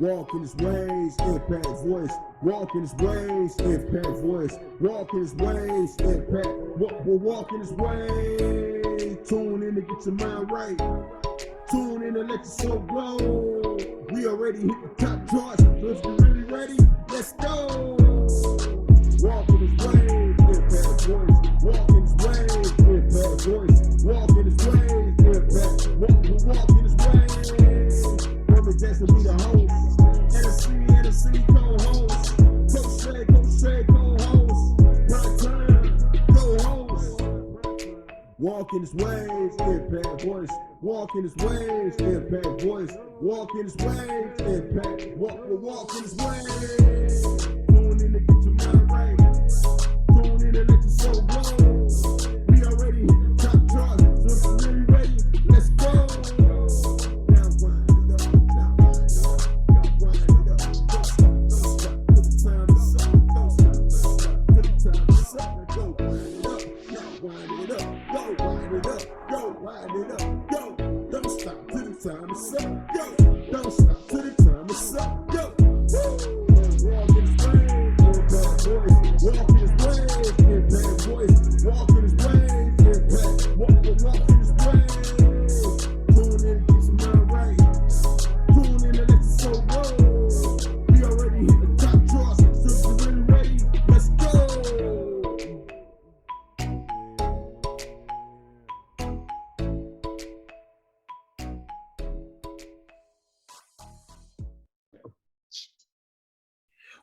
Walk in his ways, impact voice. Walk in his ways, impact voice. Walk in his ways, impact. We'll walk in his way. Tune in to get your mind right. Tune in and let your soul glow. We already hit the top charts. So if you're really ready, let's go. Walk in his ways, impact voice. Walk in his ways, impact voice. Walk in his ways, impact. Walk in his ways. Perfect Jackson be the host. NSC, co-host. Coach co-host. Prime time, co-host. Walk in his ways, impact voice. Walk in his ways, impact voice. Walk in his ways, impact. Walk in his ways. Tune in to get your mind right. Tune in and let your soul glow. We already hit the top charts, so if you're really ready, let's go. Now wind it up, now wind it up, now wind it up. Don't stop, till the time is up. Don't stop, till the time is up. Go wind it up, now wind it up. Go wind it up, go wind it up. Go, don't stop till the time is up. Go, don't stop till the time is up. Go. Walk in his ways, impact voice. Walk in his ways, impact voice. Walk in his ways, impact. Walk in his ways. Tune in, get your mind right. Tune in and let your soul go. We already hit the top charts, so if you're really ready, let's go.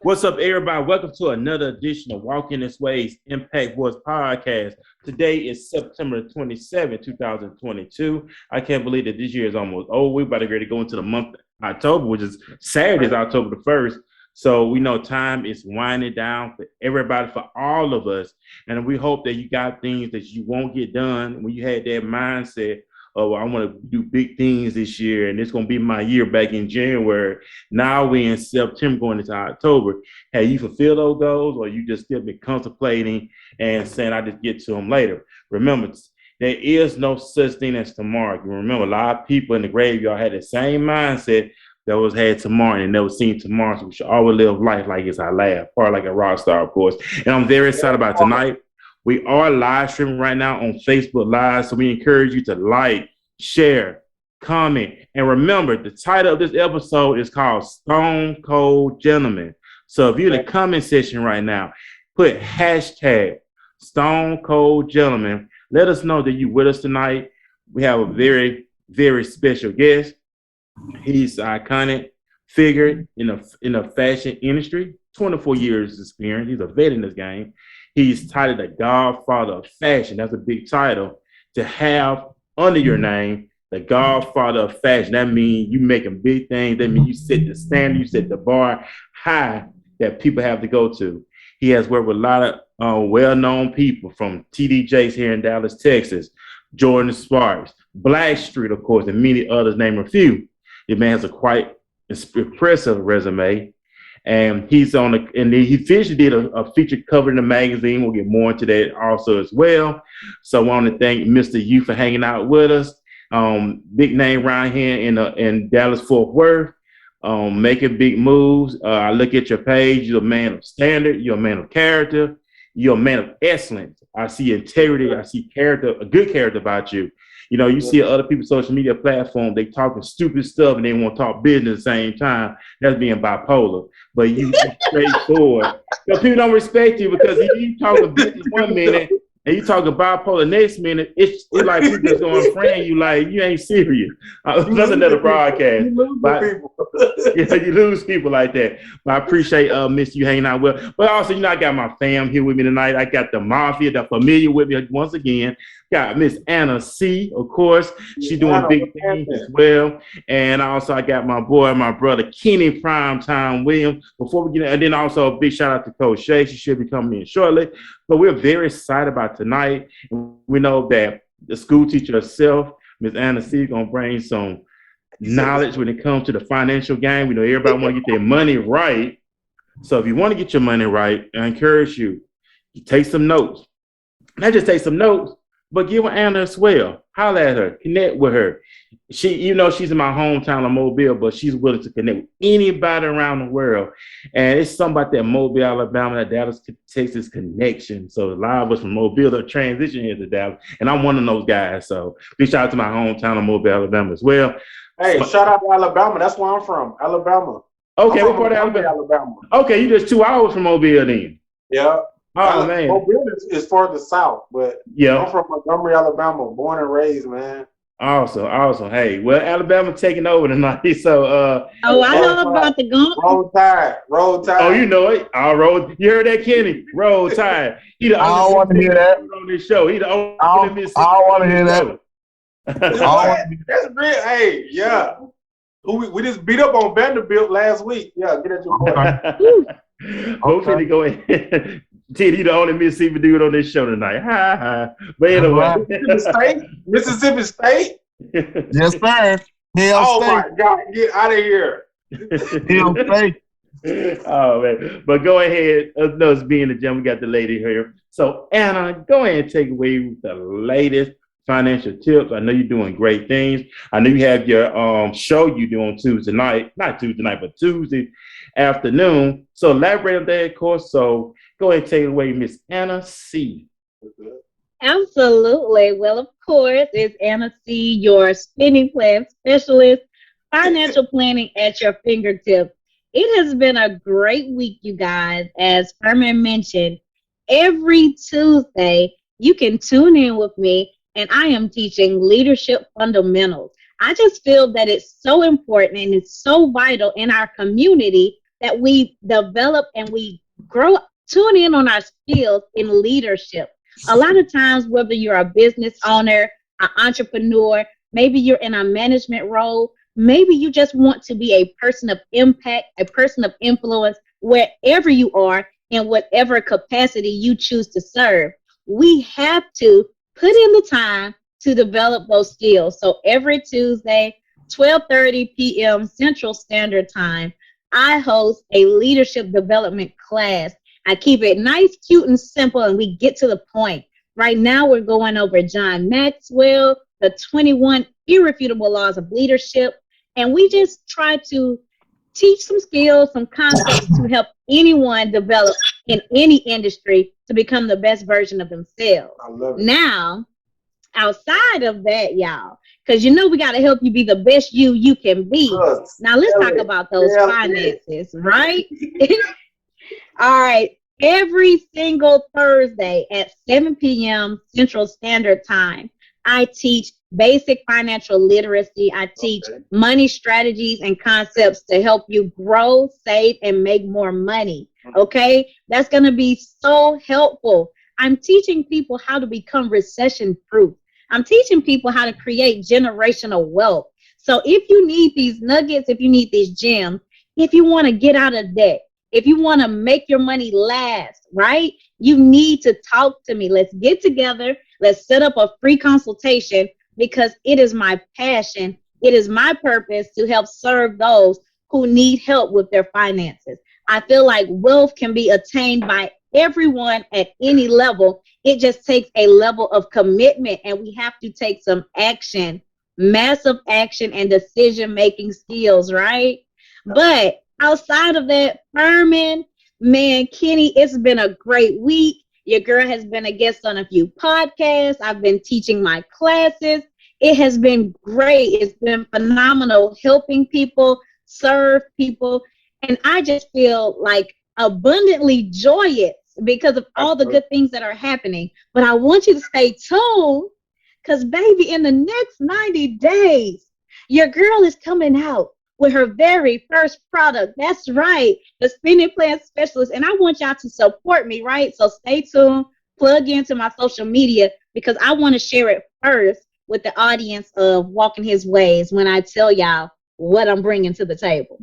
What's up, everybody? Welcome to another edition of Walk in His Ways Impact Voice Podcast. Today is September 27, 2022. I can't believe that this year is almost over. We're about to get ready to go into the month of October, which is Saturday, is October the 1st. So we know time is winding down for everybody, for all of us. And we hope that you got things that you won't get done when you had that mindset of, I want to do big things this year, and it's going to be my year back in January. Now we're in September going into October. Have you fulfilled those goals, or you just still been contemplating and saying, I just get to them later? Remember, there is no such thing as tomorrow. You remember, a lot of people in the graveyard had the same mindset that was had tomorrow and never seen tomorrow. So we should always live life like it's our last, part like a rock star, of course. And I'm very excited about tonight. We are live streaming right now on Facebook Live, so we encourage you to like, share, comment, and remember, the title of this episode is called Stone Cold Gentleman. So if you're in the comment section right now, put hashtag Stone Cold Gentleman. Let us know that you're with us tonight. We have a very, very special guest. He's an iconic figure in the fashion industry, 24 years experience. He's a vet in this game. He's titled the Godfather of Fashion. That's a big title to have under your name, the Godfather of Fashion. That means you making big things. That means you set the standard, you set the bar high that people have to go to. He has worked with a lot of well-known people, from TD Jakes here in Dallas, Texas, Jordan Sparks, Blackstreet, of course, and many others, name a few. The man has a quite impressive resume. And he's on and he officially did a featured cover in the magazine. We'll get more into that also as well. So I want to thank Mr. U for hanging out with us. Big name around here in Dallas Fort Worth, making big moves. I look at your page. You're a man of standard. You're a man of character. You're a man of excellence. I see integrity. I see character, a good character about you. You know, you see other people's social media platform, they talking stupid stuff and they want to talk business at the same time. That's being bipolar. But you straightforward. You know, people don't respect you because you talking business one minute and you talking bipolar next minute. It's like you just going friend you like you ain't serious. That's another broadcast. You lose people like that. But I appreciate Miss you hanging out with. But also, you know, I got my fam here with me tonight. I got the mafia, the familiar with me once again. Got Miss Anna C, of course. She's doing big things as well. And also I got my boy, my brother, Kenny Primetime Williams. Before we get in, and then also a big shout out to Coach Shay. She should be coming in shortly. But we're very excited about tonight. We know that the school teacher herself, Miss Anna C, is going to bring some knowledge when it comes to the financial game. We know everybody want to get their money right. So if you want to get your money right, I encourage you to take some notes. Not just take some notes, but give Anna as well. Holler at her, connect with her. She's in my hometown of Mobile, but she's willing to connect with anybody around the world. And it's something about that Mobile, Alabama, that Dallas, Texas connection. So a lot of us from Mobile are transitioning here to Dallas, and I'm one of those guys. So big shout out to my hometown of Mobile, Alabama as well. Hey, shout out to Alabama. That's where I'm from, Alabama. Okay, what part of Alabama? Okay, you just 2 hours from Mobile then. Yeah. Oh, man. Mobile is further south, but yeah, I'm from Montgomery, Alabama, born and raised, man. Awesome. Hey, well, Alabama taking over tonight. So, I know about the gun. Roll Tide. Oh, you know it. Roll. You heard that, Kenny? Roll Tide. I don't want to hear that on this show. He the only I don't want to hear that. That's great. Hey, yeah. We just beat up on Vanderbilt last week. Yeah, get at your point. Hopefully, go ahead. Ted, you the only Mississippi dude on this show tonight. Ha ha. But anyway, Mississippi State. Yes, sir. My God, get out of here. Hill State. Oh man, but go ahead. Us being the gym, we got the lady here. So Anna, go ahead and take away with the latest financial tips. I know you're doing great things. I know you have your show you do on Tuesday night, not Tuesday night, but Tuesday afternoon. So elaborate on that, of course. So go ahead and take it away, Miss Anna C. Absolutely. Well, of course, it's Anna C., your spending plan specialist, financial planning at your fingertips. It has been a great week, you guys. As Furman mentioned, every Tuesday, you can tune in with me, and I am teaching leadership fundamentals. I just feel that it's so important and it's so vital in our community that we develop and we grow, tune in on our skills in leadership. A lot of times, whether you're a business owner, an entrepreneur, maybe you're in a management role, maybe you just want to be a person of impact, a person of influence, wherever you are, in whatever capacity you choose to serve. We have to put in the time to develop those skills. So every Tuesday, 12:30 p.m. Central Standard Time, I host a leadership development class. I keep it nice, cute, and simple, and we get to the point. Right now, we're going over John Maxwell, the 21 irrefutable laws of leadership, and we just try to teach some skills, some concepts to help anyone develop in any industry to become the best version of themselves. I love it. Now, outside of that, y'all, because we got to help you be the best you can be. Now, let's talk about those finances, right? All right. Every single Thursday at 7 p.m. Central Standard Time, I teach basic financial literacy. I teach money strategies and concepts to help you grow, save, and make more money. Okay? That's going to be so helpful. I'm teaching people how to become recession-proof. I'm teaching people how to create generational wealth. So if you need these nuggets, if you need these gems, if you want to get out of debt, if you want to make your money last, right? You need to talk to me. Let's get together. Let's set up a free consultation because it is my passion. It is my purpose to help serve those who need help with their finances. I feel like wealth can be attained by everyone at any level. It just takes a level of commitment, and we have to take some action, massive action and decision-making skills, right? But outside of that, Furman, man, Kenny, it's been a great week. Your girl has been a guest on a few podcasts. I've been teaching my classes. It has been great. It's been phenomenal helping people, serve people. And I just feel like abundantly joyous because of all the good things that are happening. But I want you to stay tuned because, baby, in the next 90 days, your girl is coming out with her very first product. That's right, the spending plan specialist. And I want y'all to support me, right? So stay tuned, plug into my social media because I want to share it first with the audience of Walking His Ways when I tell y'all what I'm bringing to the table.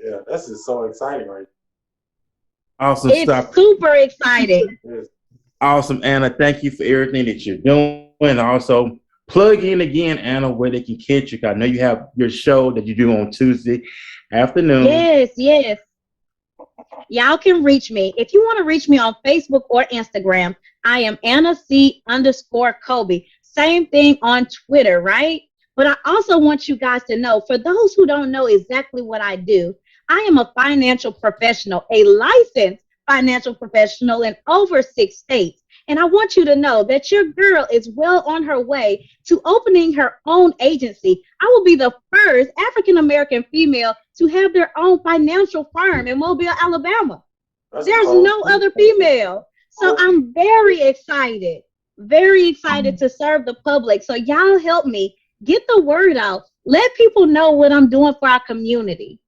Yeah, this is so exciting, right? Awesome stuff. Super exciting. Awesome, Anna. Thank you for everything that you're doing. And also, plug in again, Anna, where they can catch you. I know you have your show that you do on Tuesday afternoon. Yes. Y'all can reach me. If you want to reach me on Facebook or Instagram, I am Anna C_Kobe. Same thing on Twitter, right? But I also want you guys to know, for those who don't know exactly what I do, I am a financial professional, a licensed financial professional in over 6 states. And I want you to know that your girl is well on her way to opening her own agency. I will be the first African American female to have their own financial firm in Mobile, Alabama. There's no other female. So I'm very excited to serve the public. So y'all help me get the word out. Let people know what I'm doing for our community.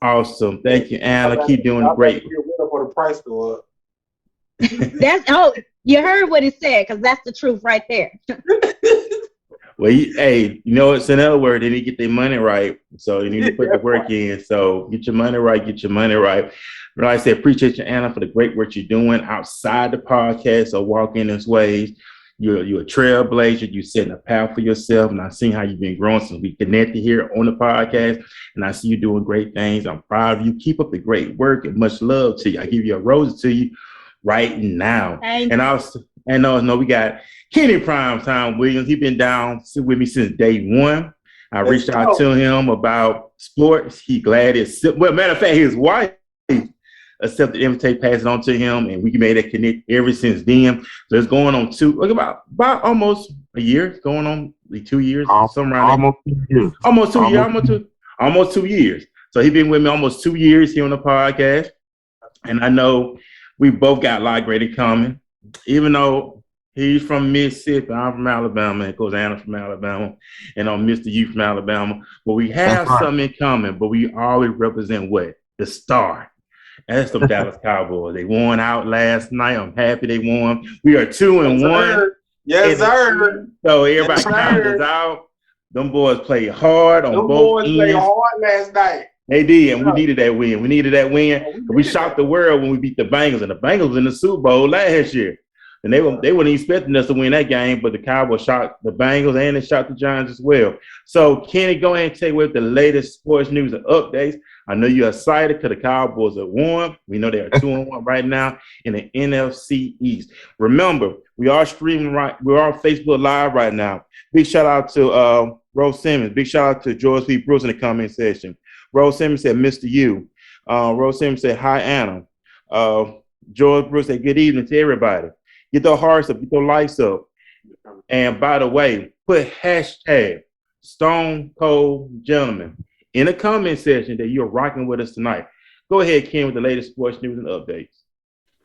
Awesome. Thank you, Anna. Keep doing great. For the price go up. You heard what he said, because that's the truth right there. Well, you know, it's another word. They need to get their money right. So you need to put the work in. So get your money right. Get your money right. Like I said, appreciate you, Anna, for the great work you're doing outside the podcast or Walking His Ways. You're a trailblazer. You're setting a path for yourself. And I've seen how you've been growing since we connected here on the podcast. And I see you doing great things. I'm proud of you. Keep up the great work and much love to you. I give you a rose to you right now. And also, we got Kenny Primetime Williams. He's been down with me since day one. I reached out to him about sports. He glad it's, well, matter of fact, his wife accepted the invitation, passed it on to him, and we made that connect ever since then. So it's going on about almost a year. It's going on 2 years. Almost 2 years. Almost 2 years. So he's been with me almost 2 years here on the podcast. And I know we both got a lot of great in common. Even though he's from Mississippi, I'm from Alabama, and of course Anna's from Alabama, and I'm Mr. You from Alabama. But we have something in common, but we always represent what? The star. And that's the Dallas Cowboys. They won out last night. I'm happy they won. We are 2-1. Yes, sir. So everybody counts us out. Them boys played hard on both ends. Them boys played hard last night. They did, and we needed that win. We shocked the world when we beat the Bengals, and the Bengals was in the Super Bowl last year. And they weren't expecting us to win that game, but the Cowboys shot the Bengals and they shot the Giants as well. So, Kenny, go ahead and take away the latest sports news and updates. I know you're excited because the Cowboys have won. We know they are 2-1 right now in the NFC East. Remember, we are streaming we're on Facebook Live right now. Big shout out to Rose Simmons. Big shout out to George P. Bruce in the comment section. Rose Simmons said, Mr. You. Rose Simmons said, hi, Anna. George Bruce said, good evening to everybody. Get their hearts up, get their lights up. And by the way, put hashtag Stone Cold Gentleman in the comment section that you're rocking with us tonight. Go ahead, Ken, with the latest sports news and updates.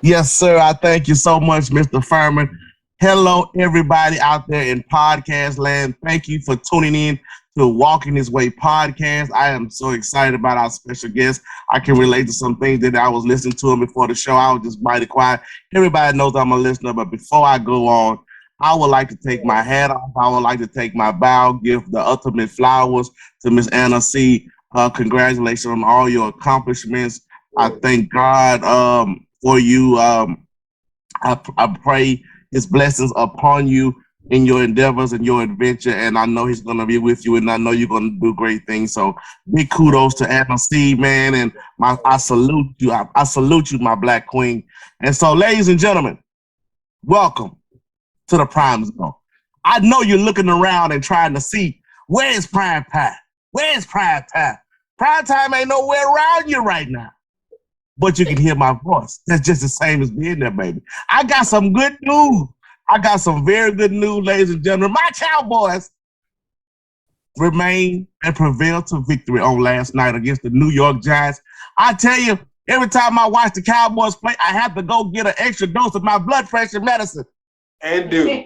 Yes, sir. I thank you so much, Mr. Furman. Hello, everybody out there in podcast land. Thank you for tuning in to Walking His Way podcast. I am so excited about our special guest. I can relate to some things that I was listening to him before the show. I was just mighty quiet. Everybody knows I'm a listener, but before I go on, I would like to take my hat off. I would like to take my bow, give the ultimate flowers to Miss Anna C. Congratulations on all your accomplishments. I thank God for you. I pray His blessings upon you in your endeavors and your adventure, and I know He's going to be with you, and I know you're going to do great things. So big kudos to Anna C, man, and I salute you. I salute you, my Black Queen. And so, ladies and gentlemen, welcome to the Prime Zone. I know you're looking around and trying to see, where's Prime Time? Where's Prime Time? Prime Time ain't nowhere around you right now. But you can hear my voice. That's just the same as being there, baby. I got some good news. I got some very good news, ladies and gentlemen. My Cowboys remain and prevail to victory on last night against the New York Giants. I tell you, every time I watch the Cowboys play, I have to go get an extra dose of my blood pressure medicine. And do.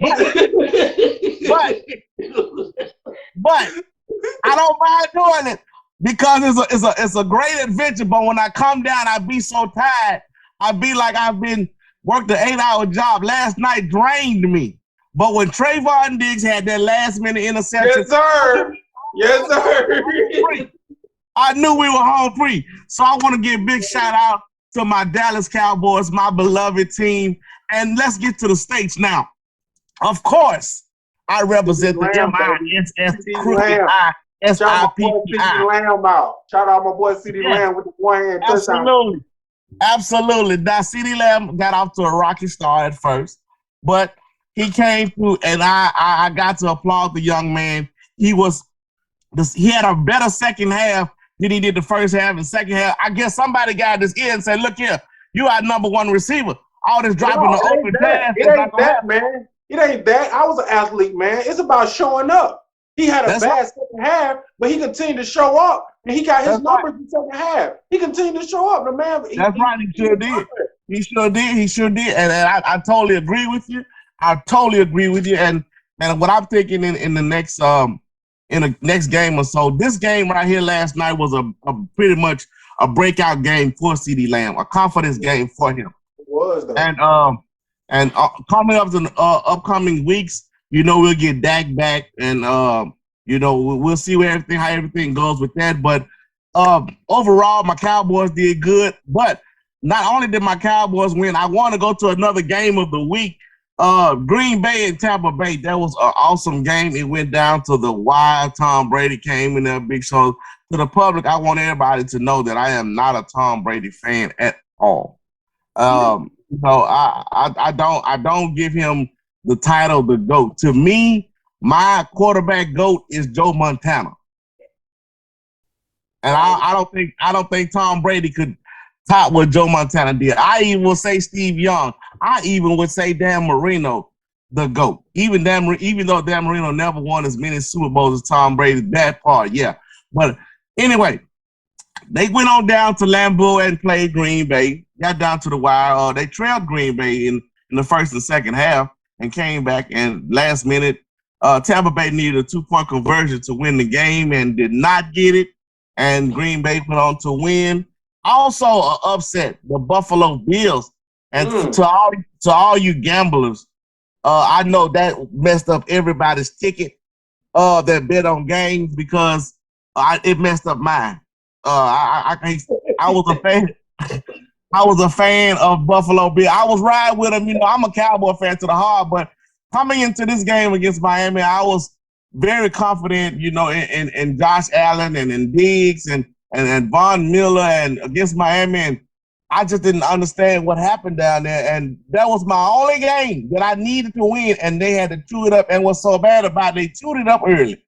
But I don't mind doing it because it's a great adventure. But when I come down, I be so tired. I be like I've been worked an 8-hour job. Last night drained me. But when Trayvon Diggs had that last-minute interception, yes, sir. Yes, sir. I knew we were home free. So I want to give a big shout out to my Dallas Cowboys, my beloved team. And let's get to the States now. Of course, I represent the M-I-S-S-I-S-I-P-I. Shout out my boy C.D. Lamb with the one-hand touchdown. Absolutely. Absolutely. Now, CeeDee Lamb got off to a rocky start at first, but he came through, and I got to applaud the young man. He had a better second half than he did the first half. And second half, I guess somebody got this ear and said, "Look here, you are number one receiver. All this dropping the open pass it ain't that, man. It ain't that. I was an athlete, man. It's about showing up. He had a bad second half, but he continued to show up, and he got his numbers in the second half. He continued to show up. The man. He sure did. He sure did. And I totally agree with you. And what I'm thinking in the next game or so, this game right here last night was a pretty much a breakout game for CeeDee Lamb, a confidence game for him. It was though. And coming up in upcoming weeks, we'll get Dak back, and we'll see how everything goes with that. But overall, my Cowboys did good. But not only did my Cowboys win, I want to go to another game of the week. Green Bay and Tampa Bay. That was an awesome game. It went down to the wire. Tom Brady came in there big. So to the public, I want everybody to know that I am not a Tom Brady fan at all. I don't give him the title the GOAT. To me, my quarterback GOAT is Joe Montana. And I don't think Tom Brady could top what Joe Montana did. I even will say Steve Young. I even would say Dan Marino, the GOAT. Even though Dan Marino never won as many Super Bowls as Tom Brady, that part, yeah. But anyway, they went on down to Lambeau and played Green Bay. Got down to the wire. They trailed Green Bay in the first and second half and came back. And last minute, Tampa Bay needed a 2-point conversion to win the game and did not get it. And Green Bay went on to win. Also, upset the Buffalo Bills. And to all you gamblers, I know that messed up everybody's ticket that bet on games because it messed up mine. I was a fan. I was a fan of Buffalo Bills. I was riding with them. I'm a Cowboy fan to the heart, but coming into this game against Miami, I was very confident, in Josh Allen and in Diggs and Von Miller and against Miami. And I just didn't understand what happened down there. And that was my only game that I needed to win, and they had to chew it up. And what's so bad about it, they chewed it up early.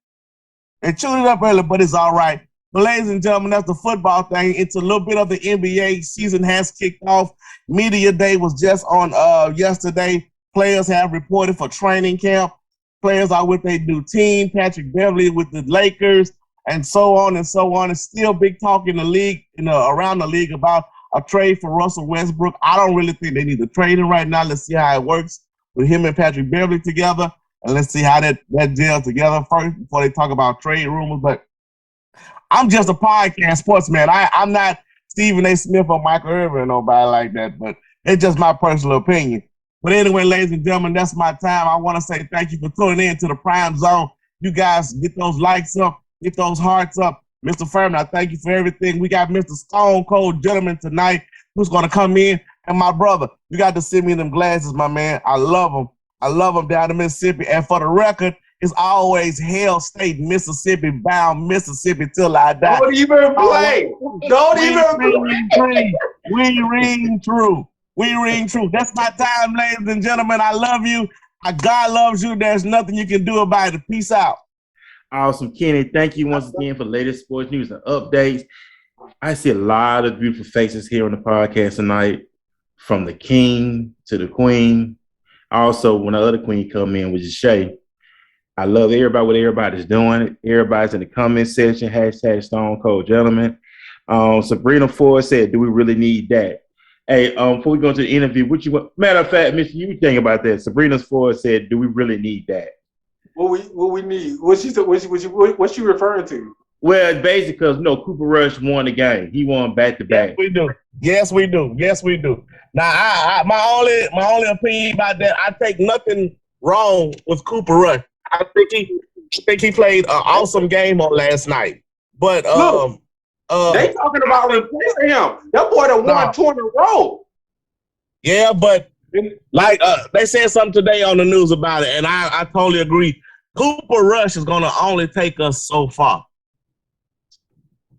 But it's all right. But ladies and gentlemen, that's the football thing. It's a little bit of the NBA season has kicked off. Media Day was just on yesterday. Players have reported for training camp. Players are with their new team. Patrick Beverly with the Lakers, and so on and so on. It's still big talk in the league, around the league about a trade for Russell Westbrook. I don't really think they need to trade him right now. Let's see how it works with him and Patrick Beverly together, and let's see how that gels together first before they talk about trade rumors. But I'm just a podcast sportsman. I'm not Stephen A. Smith or Michael Irvin or nobody like that, but it's just my personal opinion. But anyway, ladies and gentlemen, that's my time. I want to say thank you for tuning in to the Prime Zone. You guys get those likes up, get those hearts up. Mr. Furman, I thank you for everything. We got Mr. Stone Cold Gentleman tonight who's going to come in. And my brother, you got to send me them glasses, my man. I love them. I love them down in Mississippi. And for the record, it's always Hell State, Mississippi, bound Mississippi till I die. Don't even play. We ring true. That's my time, ladies and gentlemen. I love you. God loves you. There's nothing you can do about it. Peace out. Awesome, Kenny. Thank you once again for the latest sports news and updates. I see a lot of beautiful faces here on the podcast tonight, from the king to the queen. Also, when the other queen come in, which is Shay. I love everybody, what everybody's doing. Everybody's in the comment section, hashtag Stone Cold Gentleman. Sabrina Ford said, do we really need that? Hey, before we go into the interview, matter of fact, Mr. You think about that. Sabrina Ford said, do we really need that? What we need? What's she referring to? Well, basically, because Cooper Rush won the game. He won back-to-back. Yes, we do. Now, my only opinion about that, I take nothing wrong with Cooper Rush. I think he played an awesome game on last night. But they talking about replacing him. That boy done won 2 in a row. Yeah, but like they said something today on the news about it, and I totally agree. Cooper Rush is gonna only take us so far.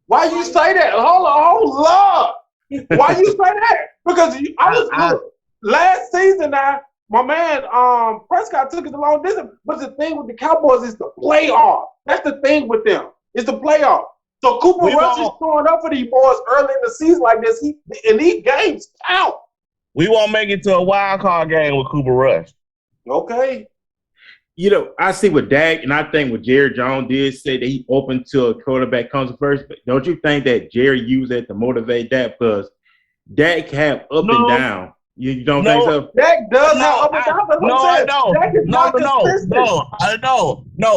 Why you say that? Hold on. Why you say that? Because I was good. Last season now, my man Prescott took it a long distance. But the thing with the Cowboys is the playoff. That's the thing with them. It's the playoff. So Cooper Rush is showing up for these boys early in the season like this. And these games count. We won't make it to a wild card game with Cooper Rush. Okay. You know, I see what Dak, and I think what Jerry Jones did say that he opened to a quarterback comes first. But don't you think that Jerry used that to motivate Dak? Because Dak have up and down. You don't think so? Dak does have up and down.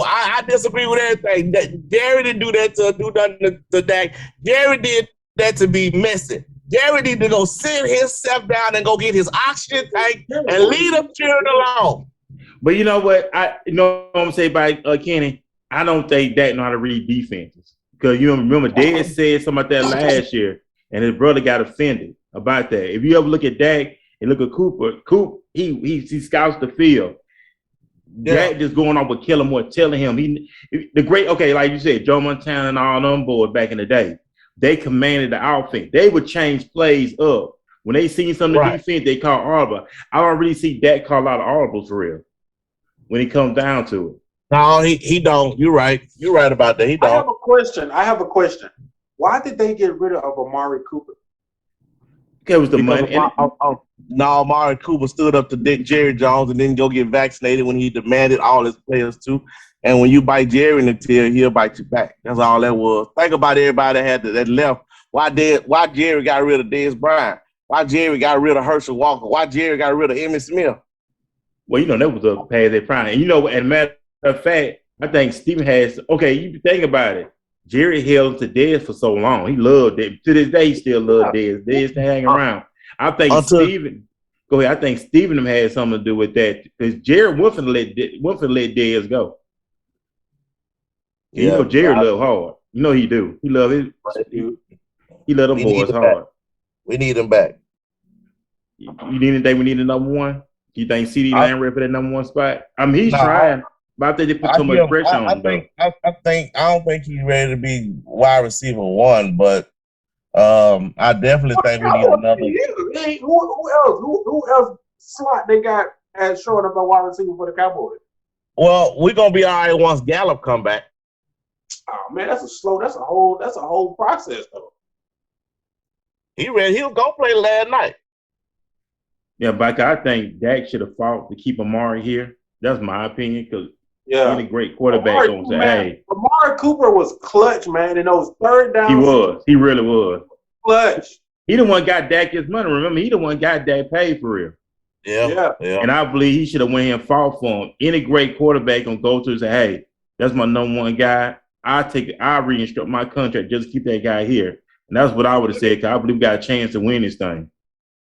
I disagree with everything. Jerry didn't do that to do nothing to Dak. Jerry did that to be messy. Jerry need to go sit himself down and go get his oxygen tank and leave them cheering along. But you know what? You know what I'm saying by Kenny? I don't think Dak know how to read defenses. Because you remember Dad said something about that last year, and his brother got offended about that. If you ever look at Dak and look at Cooper, he scouts the field. Dak just going off with Kellen Moore, telling him like you said, Joe Montana and all them boys back in the day, they commanded the offense. They would change plays up. When they seen some of the defense, they call audible. I don't really see Dak call a lot of audibles for real when it comes down to it. No, he don't. You're right. You're right about that. He don't. I have a question. Why did they get rid of Amari Cooper? It was the money. No, Amari Cooper stood up to Jerry Jones and didn't go get vaccinated when he demanded all his players to. And when you bite Jerry in the tail, he'll bite you back. That's all that was. Think about everybody that left. Why Jerry got rid of Dez Bryant? Why Jerry got rid of Herschel Walker? Why Jerry got rid of Emmitt Smith? Well, you know, that was a past their prime. And you know, as a matter of fact, I think Stephen has, you think about it. Jerry held to Dez for so long. He loved it. To this day, he still loved Dez. Dez to hang around. I think Stephen had something to do with that. Because Jerry Wolfen let Dez go. Yeah, you know, Jerry love hard. You know he do. He love it. He love them boys hard. We need him back. You didn't think we need a number one? You think CD Lamb ready for that number one spot? I mean, he's trying, but I think they put so much pressure on him. I don't think he's ready to be wide receiver one, but I definitely think we need another. Who else slot they got as showing up a wide receiver for the Cowboys? Well, we're gonna be all right once Gallup come back. Oh man, that's a whole process though. He ready? He'll go play last night. Yeah, but I think Dak should have fought to keep Amari here. That's my opinion, because he's a great quarterback. Amari Cooper was clutch, man, in those third downs. He was. He really was. Clutch. He the one got Dak his money. Remember, he the one got Dak paid for real. Yeah. And I believe he should have went here and fought for him. Any great quarterback gonna go to and say, hey, that's my number one guy. I re-instruct my contract just to keep that guy here. And that's what I would have said, because I believe we got a chance to win this thing.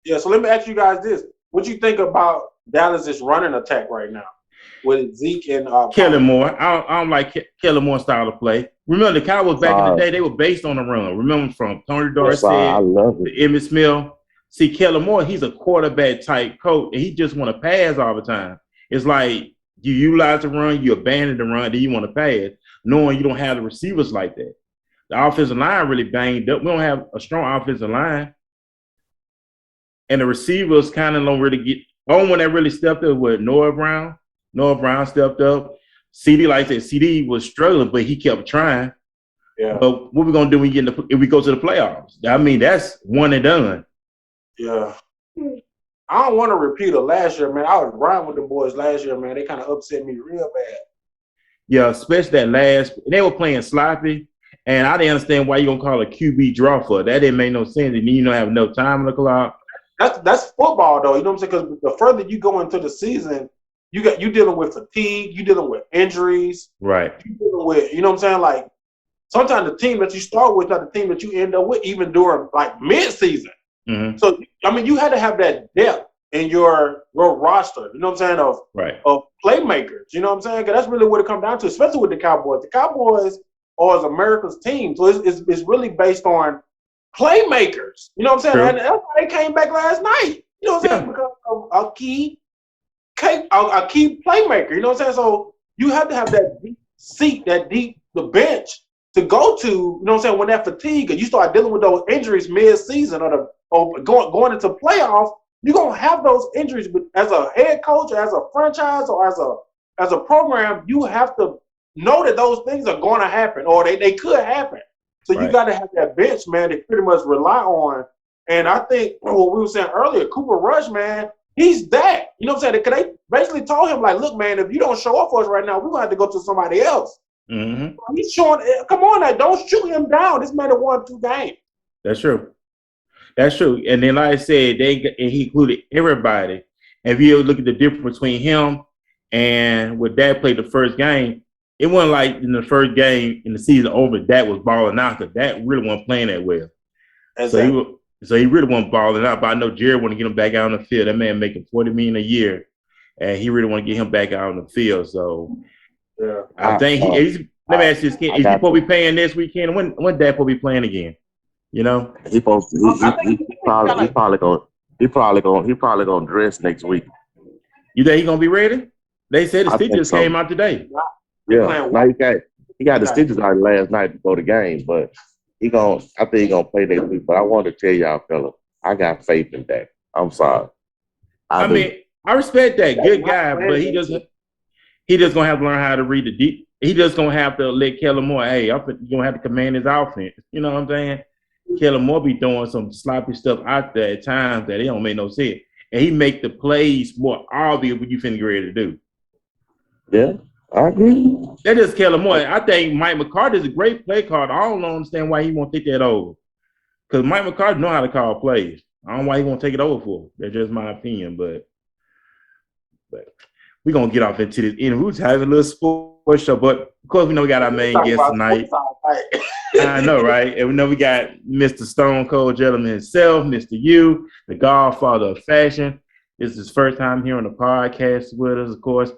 Yeah, so let me ask you guys this. What do you think about Dallas' running attack right now with Zeke and Kellen Moore? I don't like Kellen Moore's style of play. Remember, the Cowboys back in the day, they were based on the run. Remember from Tony Dorsett to Emmitt Smith. See, Kellen Moore, he's a quarterback type coach, and he just want to pass all the time. It's like you utilize the run, you abandon the run, then you want to pass, knowing you don't have the receivers like that. The offensive line really banged up. We don't have a strong offensive line. And the receivers kind of don't really get on when they really stepped up with Noah Brown. Noah Brown stepped up. CD, like I said, CD was struggling, but he kept trying. Yeah. But what we gonna do when if we go to the playoffs? I mean, that's one and done. Yeah. I don't want to repeat it last year, man. I was riding with the boys last year, man. They kind of upset me real bad. Yeah, especially that last. They were playing sloppy, and I didn't understand why you gonna call a QB draw for it. That didn't make no sense. And you don't have no time on the clock. That's football, though. You know what I'm saying? Because the further you go into the season, you dealing with fatigue, you dealing with injuries, right? You dealing with, you know what I'm saying? Like sometimes the team that you start with, not the team that you end up with, even during like mid-season. Mm-hmm. So I mean, you had to have that depth in your roster. You know what I'm saying? Of playmakers. You know what I'm saying? Because that's really what it comes down to, especially with the Cowboys. The Cowboys are America's team, so it's really based on playmakers. You know what I'm saying? True. And that's why they came back last night. You know what I'm saying? Because of a key playmaker. You know what I'm saying? So you have to have that deep seat, the bench to go to, you know what I'm saying, when that fatigue and you start dealing with those injuries mid-season or going into playoffs, you're gonna have those injuries. But as a head coach, or as a franchise, or as a program, you have to know that those things are going to happen, or they could happen. So you got to have that bench, man, to pretty much rely on. And I think what we were saying earlier, Cooper Rush, man, he's that. You know what I'm saying? Because they basically told him, like, look, man, if you don't show up for us right now, we're going to have to go to somebody else. Mm-hmm. He's showing, come on now, don't shoot him down. This man have won 2 games. That's true. That's true. And then, like I said, he included everybody. And if you look at the difference between him and when Dak played the first game, it wasn't like in the first game in the season over, Dak was balling out because Dak really wasn't playing that well. Exactly. So he really wasn't balling out. But I know Jerry want to get him back out on the field. That man making $40 million a year, and he really want to get him back out on the field. So yeah, I think let me ask you this: is he supposed to be playing this weekend? When Dak supposed to be playing again? You know, he probably gonna dress next week. You think he gonna be ready? They said the stitches came out today. Yeah, now he got the stitches out last night before the game, but I think he gonna play next week. But I wanted to tell y'all, fella, I got faith in that. I'm sorry. I mean, I respect that. Good guy, but he just gonna have to learn how to read the deep. He just gonna have to let Kellen Moore, hey, you're gonna have to command his offense. You know what I'm saying? Kellen Moore be doing some sloppy stuff out there at times that it don't make no sense. And he make the plays more obvious what you finna get ready to do. Yeah, I agree. That is Kellen Moore. I think Mike McCarthy is a great play caller. I don't understand why he won't take that over. Because Mike McCarthy know how to call plays. I don't know why he won't take it over for. That's just my opinion. But we're going to get off into this interview. We're having a little sports show. But, of course, we know we got our main guest tonight. I know, right? And we know we got Mr. Stone Cold Gentleman himself, Mr. U, the godfather of fashion. This is his first time here on the podcast with us, of course.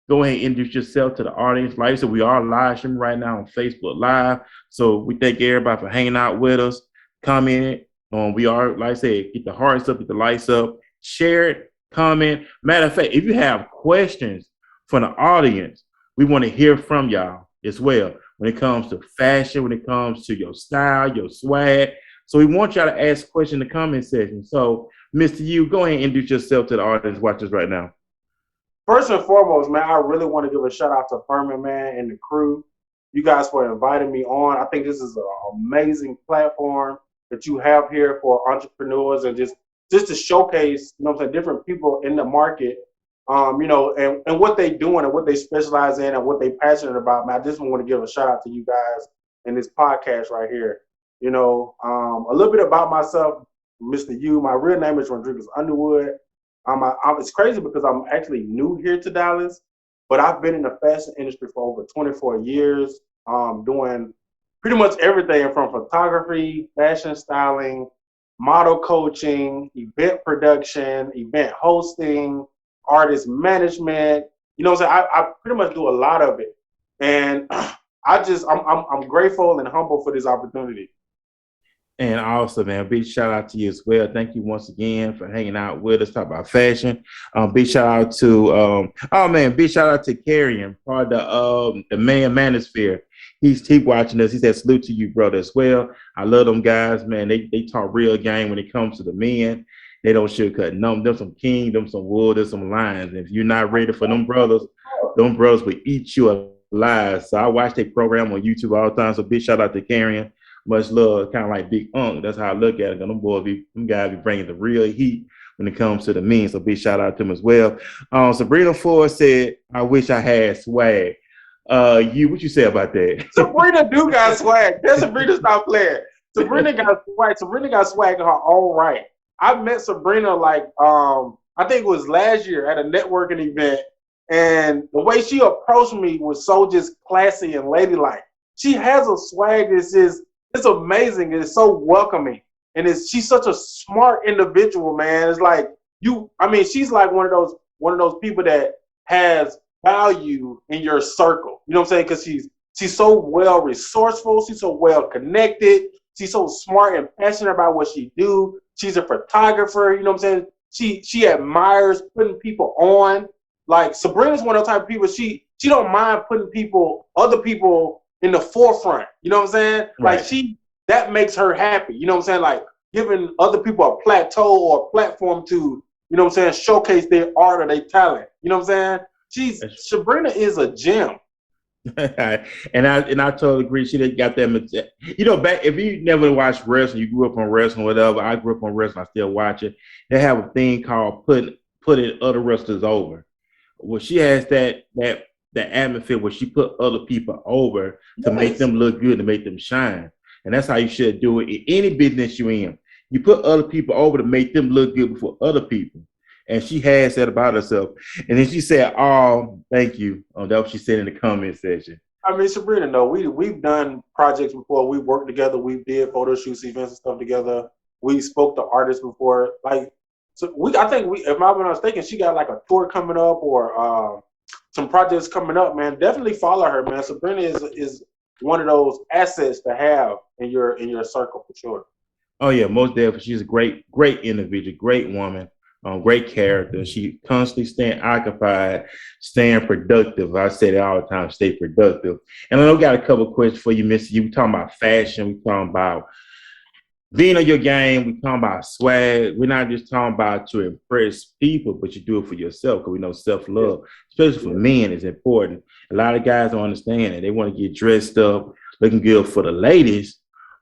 Go ahead and introduce yourself to the audience. Like I said, we are live streaming right now on Facebook Live. So we thank everybody for hanging out with us, commenting. We are, like I said, get the hearts up, get the lights up, share it, comment. Matter of fact, if you have questions from the audience, we want to hear from y'all as well when it comes to fashion, when it comes to your style, your swag. So we want y'all to ask questions in the comment section. So, Mr. U, go ahead and introduce yourself to the audience watching us right now. First and foremost, man, I really want to give a shout out to Furman, man, and the crew. You guys for inviting me on. I think this is an amazing platform that you have here for entrepreneurs and just to showcase, you know what I'm saying, different people in the market, you know, and what they doing and what they specialize in and what they passionate about, man. I just want to give a shout out to you guys in this podcast right here. You know, a little bit about myself, Mr. U. My real name is Rondregus Underwood. It's crazy because I'm actually new here to Dallas, but I've been in the fashion industry for over 24 years, doing pretty much everything from photography, fashion styling, model coaching, event production, event hosting, artist management. You know what I'm saying? I pretty much do a lot of it. And I'm grateful and humble for this opportunity. And also, man, big shout out to you as well. Thank you once again for hanging out with us, talk about fashion. Big shout out to big shout out to Carrion, part of the Manosphere. He's watching us. He said salute to you, brother, as well. I love them guys, man. They talk real game when it comes to the men. They don't sugarcoat them. Them some king, them some wool, them some lions. And if you're not ready for them brothers will eat you alive. So I watch their program on YouTube all the time. So big shout out to Carrion. Much love, kind of like Big Unk. That's how I look at it. Them guys be bringing the real heat when it comes to the men. So big shout out to them as well. Sabrina Ford said, "I wish I had swag." What you say about that? Sabrina do got swag. That Sabrina's not playing. Sabrina got swag. Sabrina got swag in her own right. I met Sabrina like I think it was last year at a networking event, and the way she approached me was so just classy and ladylike. She has a swag it's amazing. It's so welcoming. And she's such a smart individual, man. It's like she's like one of those people that has value in your circle. You know what I'm saying? Because she's so well resourceful, she's so well connected, she's so smart and passionate about what she do. She's a photographer, you know what I'm saying? She admires putting people on. Like Sabrina's one of those type of people, she don't mind putting other people in the forefront. You know what I'm saying? Right. Like that makes her happy. You know what I'm saying? Like giving other people a plateau or a platform to, you know what I'm saying, showcase their art or their talent. You know what I'm saying? Sabrina is a gem. and I totally agree. She didn't got that. You know, back if you never watched wrestling, you grew up on wrestling, whatever. I grew up on wrestling. I still watch it. They have a thing called putting other wrestlers over. Well, she has that atmosphere where she put other people over to make them look good, to make them shine. And that's how you should do it in any business you're in. You put other people over to make them look good before other people. And she has that about herself. And then she said, "Oh, thank you." That was what she said in the comment section. I mean, Sabrina, no, we've done projects before. We worked together. We did photo shoots, events, and stuff together. We spoke to artists before. Like, so I think if I'm not mistaken, she got like a tour coming up or some projects coming up. Man, definitely follow her, man. Sabrina is one of those assets to have in your circle for sure. Oh yeah, most definitely. She's a great individual, great woman. Great character. She constantly staying occupied, staying productive. I say that all the time, stay productive. And I know we got a couple of questions for you, Missy. We talking about fashion. We talking about being on your game. We talking about swag. We're not just talking about to impress people, but you do it for yourself because we know self-love, especially for men, is important. A lot of guys don't understand it. They want to get dressed up, looking good for the ladies,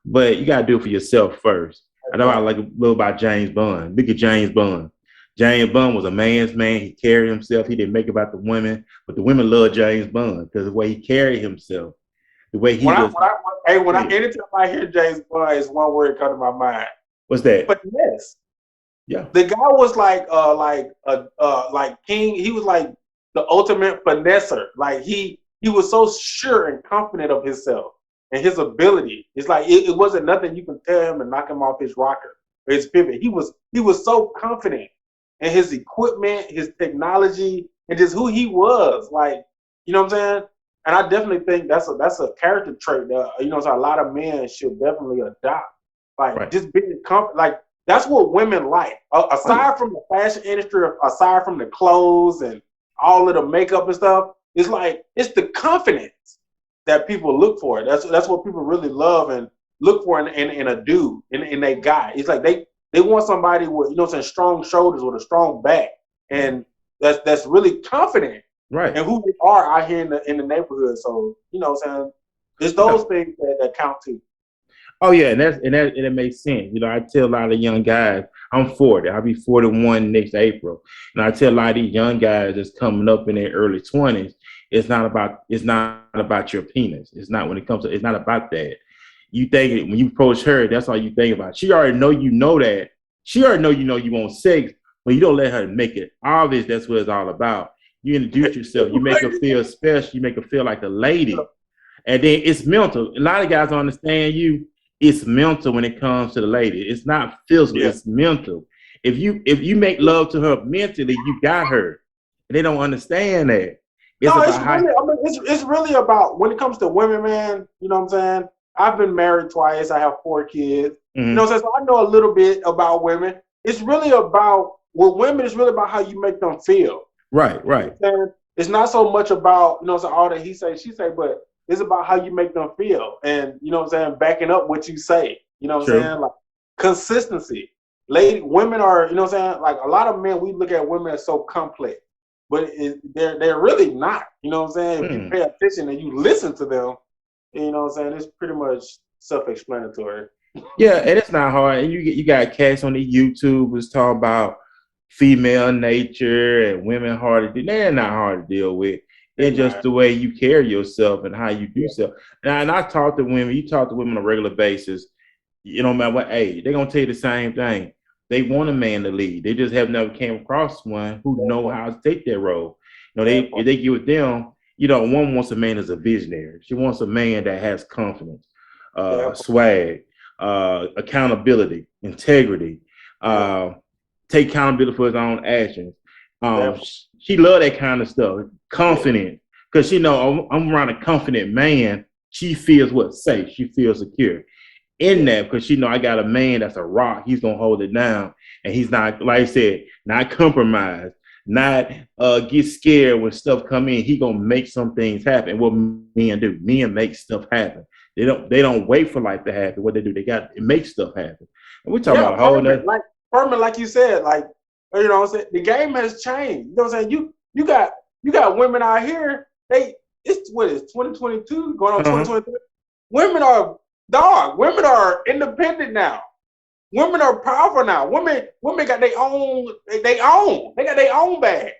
but you got to do it for yourself first. I know I like a little about James Bond. Look at James Bond. James Bond was a man's man. He carried himself. He didn't make it about the women, but the women loved James Bond because the way he carried himself, the way he anytime I hear James Bond, is one word come to my mind. What's that? Finesse. Yeah. The guy was like king. He was like the ultimate finesser. Like he was so sure and confident of himself and his ability. It's like it wasn't nothing you can tell him and knock him off his rocker or his pivot. He was so confident in his equipment, his technology, and just who he was. Like, you know what I'm saying? And I definitely think that's a character trait that, you know, so a lot of men should definitely adopt. Like just being confident. Like that's what women like. Aside from the fashion industry, aside from the clothes and all of the makeup and stuff, it's like it's the confidence that people look for. That's what people really love and look for in a dude, in a guy. It's like they want somebody with, you know, some strong shoulders with a strong back, and that's really confident, right? And who they are out here in the neighborhood. So, you know what I'm saying, it's those things that count too. Oh yeah, and it makes sense. You know, I tell a lot of young guys, I'm 40. I'll be 41 next April, and I tell a lot of these young guys that's coming up in their early 20s, it's not about your penis. It's not it's not about that. You think when you approach her, that's all you think about. She already know that. She already know you want sex, but you don't let her make it obvious. That's what it's all about. You introduce yourself. You make her feel special. You make her feel like a lady. And then it's mental. A lot of guys don't understand you. It's mental when it comes to the lady. It's not physical. Yeah. It's mental. If you make love to her mentally, you got her. And they don't understand that. It's really about, when it comes to women, man, you know what I'm saying? I've been married twice. I have 4 kids. Mm-hmm. You know what I'm saying? So I know a little bit about women. It's really about, with women, it's really about how you make them feel. Right. You know, it's not so much about, you know, all that he say, she say, but it's about how you make them feel. And, you know what I'm saying, backing up what you say. You know what I'm saying? Like consistency. Women are, you know what I'm saying? Like a lot of men, we look at women as so complex, but they're really not. You know what I'm saying? If you pay attention and you listen to them, you know what I'm saying, it's pretty much self-explanatory. Yeah, and it's not hard. And you got cats on the YouTube was talking about female nature and women hard to do. They're not hard to deal with. It's just the way you carry yourself and how you do stuff. And I talk to women. You talk to women on a regular basis. You know, matter what age, they're gonna tell you the same thing. They want a man to lead. They just have never came across one who know how to take that role. You know, if they get with them. You know, one woman wants a man as a visionary. She wants a man that has confidence, swag, accountability, integrity, take accountability for his own actions. She love that kind of stuff, confident, because she know I'm around a confident man. She feels safe. She feels secure in that because she know I got a man that's a rock. He's gonna hold it down, and he's not, like I said, not compromised. not get scared when stuff come in. He gonna make some things happen. What men do, men make stuff happen. They don't wait for life to happen. What they do, they got to make stuff happen. And we're talking about a whole nother. Like you said, like, you know what I'm saying, the game has changed. You know what I'm saying? You got women out here, it's 2022 going on 2023. Women are independent now. Women are powerful now. Women got their own, they got their own bag.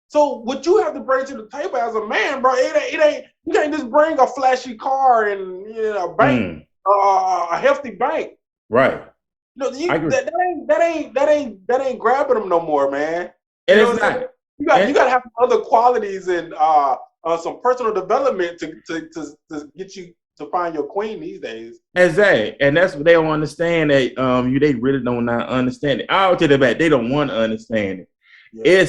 So what you have to bring to the table as a man, bro, it ain't you can't just bring a flashy car and a bank, a hefty bank. Right. No, that ain't grabbing them no more, man. And it's not. You got to have other qualities and some personal development to get you to find your queen these days. Exactly, and that's what they don't understand. That they really don't not understand it. I'll tell you that they don't want to understand it. Yeah.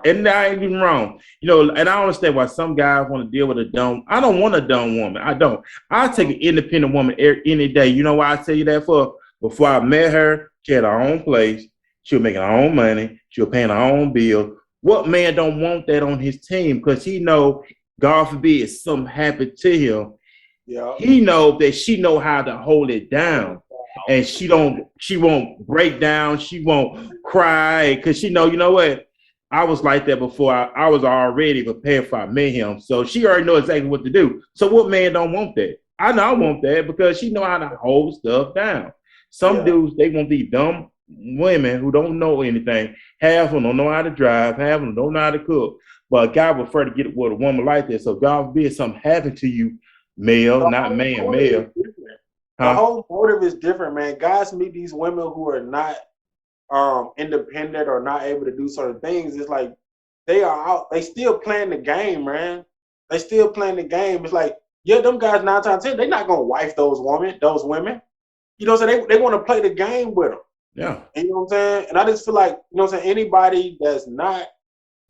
And I ain't even wrong, and I understand why some guys want to deal with a dumb. I don't want a dumb woman. I don't. I'll take an independent woman any day. You know why I tell you that for? Before I met her, she had her own place. She was making her own money. She was paying her own bill. What man don't want that on his team? Because he know, God forbid, something happened to him. Yeah. He know that she know how to hold it down, and she won't break down. She won't cry because she know, you know what? I was like that before. I was already prepared for I met him, so she already know exactly what to do. So what man don't want that? I know I want that because she know how to hold stuff down. Some dudes, they want these dumb women who don't know anything. Half of them don't know how to drive. Half of them don't know how to cook. But a guy would prefer to get with a woman like that. So God forbid something happen to you, male, not man, male. The whole motive is different, man. Guys meet these women who are not independent or not able to do certain things. It's like they are out. They still playing the game, man. They still playing the game. It's like, them guys 9 times 10, they're not gonna wife those women. You know what I'm saying? They want to play the game with them. Yeah. And you know what I'm saying? And I just feel like, you know what I'm saying, anybody that's not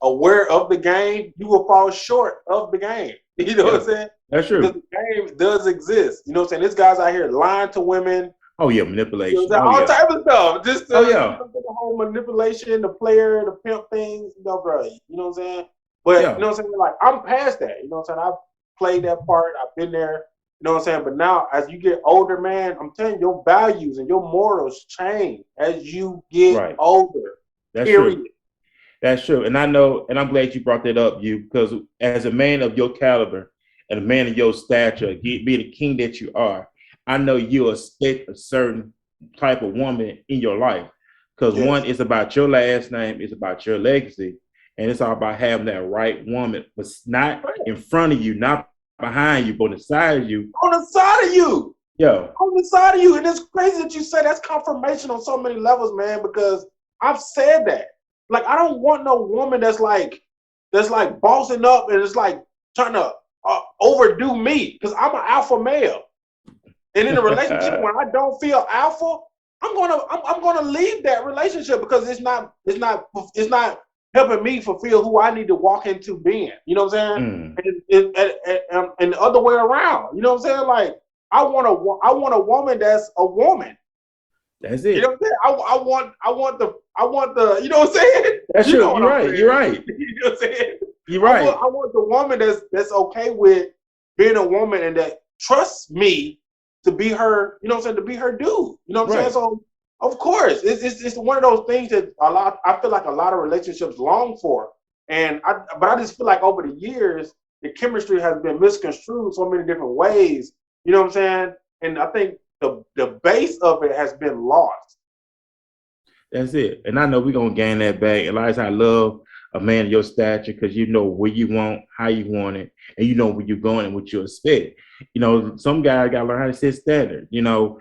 aware of the game, you will fall short of the game. You know what I'm saying? That's true. Because the game does exist. You know what I'm saying? This guy's out here lying to women. Oh, yeah, manipulation. You know all type of stuff. Just the whole manipulation, the player, the pimp things, bro. You know what I'm saying? But, you know what I'm saying? Like, I'm past that. You know what I'm saying? I've played that part. I've been there. You know what I'm saying? But now, as you get older, man, I'm telling you, your values and your morals change as you get older. That's true. That's true. And I know, and I'm glad you brought that up, because as a man of your caliber and a man of your stature, be the king that you are, I know you expect a certain type of woman in your life. Because one, it's about your last name, it's about your legacy, and it's all about having that right woman, but not in front of you, not behind you, but on the side of you. On the side of you. Yeah. On the side of you. And it's crazy that you say that's confirmation on so many levels, man, because I've said that. Like, I don't want no woman that's like bossing up and it's like trying to overdo me, because I'm an alpha male. And in a relationship when I don't feel alpha, I'm gonna leave that relationship because it's not helping me fulfill who I need to walk into being. You know what I'm saying? And the other way around. You know what I'm saying? Like, I want a woman that's a woman. That's it. You know what I'm saying? I want the you know what I'm saying? That's true. You're right. You're right. You know what I'm saying? You're right. I want the woman that's okay with being a woman and that trusts me to be her, you know what I'm saying, to be her dude. You know what I'm saying? So of course, it's one of those things that I feel like a lot of relationships long for. But I just feel like over the years, the chemistry has been misconstrued so many different ways. You know what I'm saying? And I think the base of it has been lost. That's it. And I know we're gonna gain that back. And like I love a man of your stature because you know where you want, how you want it, and you know where you're going and what you expect. You know, some guys gotta learn how to set standard. You know,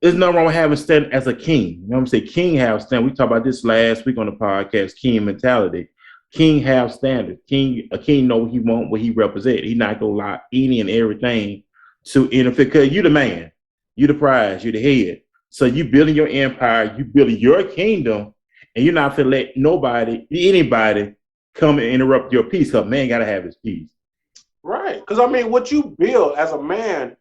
there's nothing wrong with having standard as a king. You know what I'm saying? King have standard. We talked about this last week on the podcast, king mentality. King have standards. A king know what he want, what he represent. He not gonna lie any and everything to interfere. Because you the man, you the prize, you the head. So you building your empire, you building your kingdom, and you're not gonna let anybody come and interrupt your peace. Because man gotta have his peace. Right. Because I mean, what you build as a man,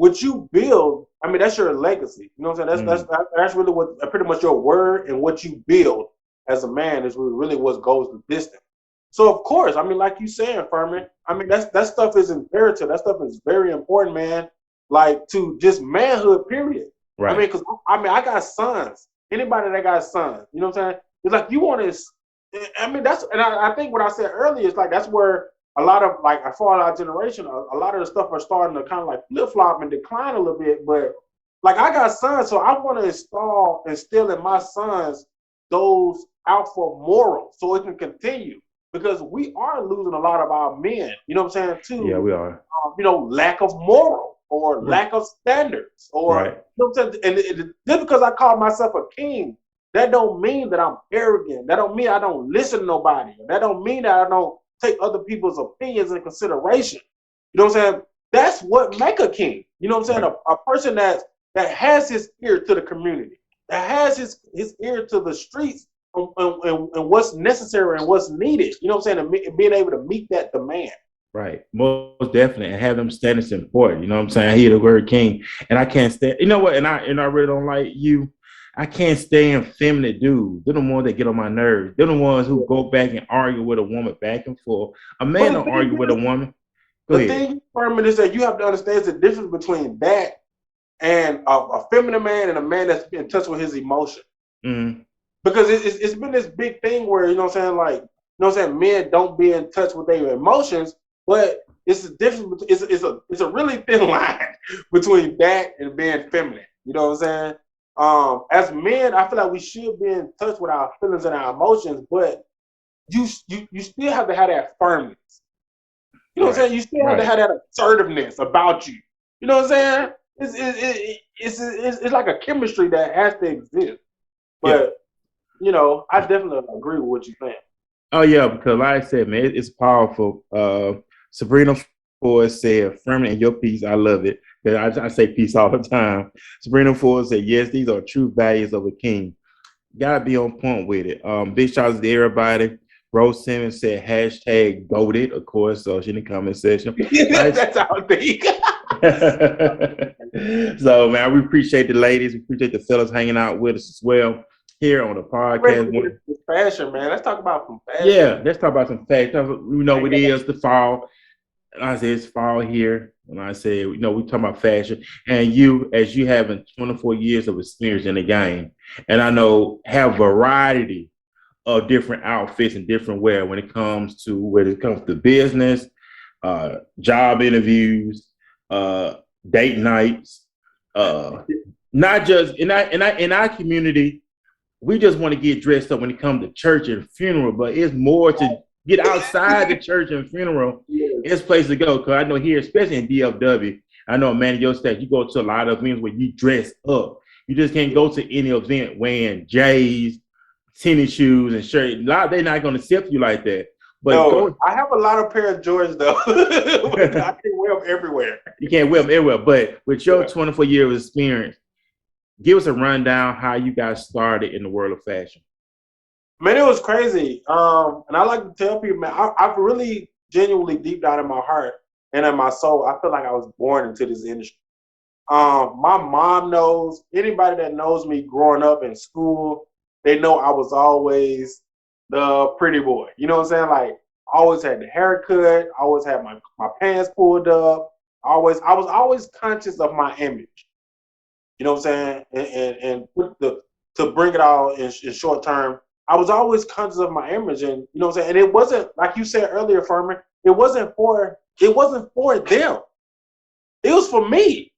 I mean, that's your legacy. You know what I'm saying? That's really what pretty much your word and what you build as a man is really what goes the distance. So of course, I mean, like you saying, Furman, I mean that stuff is imperative. That stuff is very important, man. Like to just manhood, period. Right. I mean, because I got sons. Anybody that got sons, you know what I'm saying? It's like you want to. I mean, I think what I said earlier is like that's where a lot of like for our generation, a lot of the stuff are starting to kind of like flip flop and decline a little bit. But like I got sons, so I want to instill in my sons those alpha morals so it can continue. Because we are losing a lot of our men, you know what I'm saying, too. Yeah, we are. Lack of moral or lack of standards, or right. You know what I'm saying. And just because I call myself a king, that don't mean that I'm arrogant. That don't mean I don't listen to nobody. That don't mean that I don't take other people's opinions in consideration. You know what I'm saying? That's what make a king. You know what I'm saying? Right. A person that has his ear to the community, that has his ear to the streets. And what's necessary and what's needed, you know what I'm saying, and being able to meet that demand. Right, most definitely, and have them standards important. You know what I'm saying? I hear the word king, and I can't stand. You know what? And I really don't like you. I can't stand feminine dudes. They're the ones that get on my nerves. They're the ones who go back and argue with a woman back and forth. A man don't argue with a woman. The thing, Furman, is that you have to understand the difference between that and a feminine man and a man that's in touch with his emotion. Mm-hmm. Because it's been this big thing where, you know what I'm saying, like, you know what I'm saying, men don't be in touch with their emotions, but it's a difference. It's a really thin line between that and being feminine. You know what I'm saying? As men, I feel like we should be in touch with our feelings and our emotions, but you still have to have that firmness. You know what I'm saying? You still have to have that assertiveness about you. You know what I'm saying? It's like a chemistry that has to exist, but. You know, I definitely agree with what you're saying. Oh, yeah, because like I said, man, it's powerful. Sabrina Ford said, "Firmly in your piece, I love it." I say peace all the time. Sabrina Ford said, "Yes, these are true values of a king. Gotta be on point with it." Big shout out to everybody. Rose Simmons said, #goated, of course, so she in the comment section. That's our thing. So, man, we appreciate the ladies. We appreciate the fellas hanging out with us as well. Here on the podcast. Fashion, man. Let's talk about some fashion. Yeah, let's talk about some fashion. We know it is the fall. And I say it's fall here. And I say, we talk about fashion. And you, as you having 24 years of experience in the game, and I know have variety of different outfits and different wear when it comes to business, job interviews, date nights, not just in our community. We just want to get dressed up when it comes to church and funeral, but it's more to get outside the church and funeral. It's a place to go. Because I know here, especially in DFW, I know, man, in your state, you go to a lot of events where you dress up. You just can't go to any event wearing J's, tennis shoes, and shirt. They're not going to accept you like that. But I have a lot of pair of Jordans, though. I can't wear them everywhere. You can't wear them everywhere. But with your 24 years of experience, give us a rundown how you got started in the world of fashion. Man, it was crazy. And I like to tell people, man, I've really genuinely deep down in my heart and in my soul, I feel like I was born into this industry. My mom knows, anybody that knows me growing up in school, they know I was always the pretty boy. You know what I'm saying? Like, I always had the haircut, I always had my pants pulled up. I was always conscious of my image. You know what I'm saying? And to bring it all in short term, I was always conscious of my image, and you know what I'm saying. And it wasn't, like you said earlier, Furman. It wasn't for them. It was for me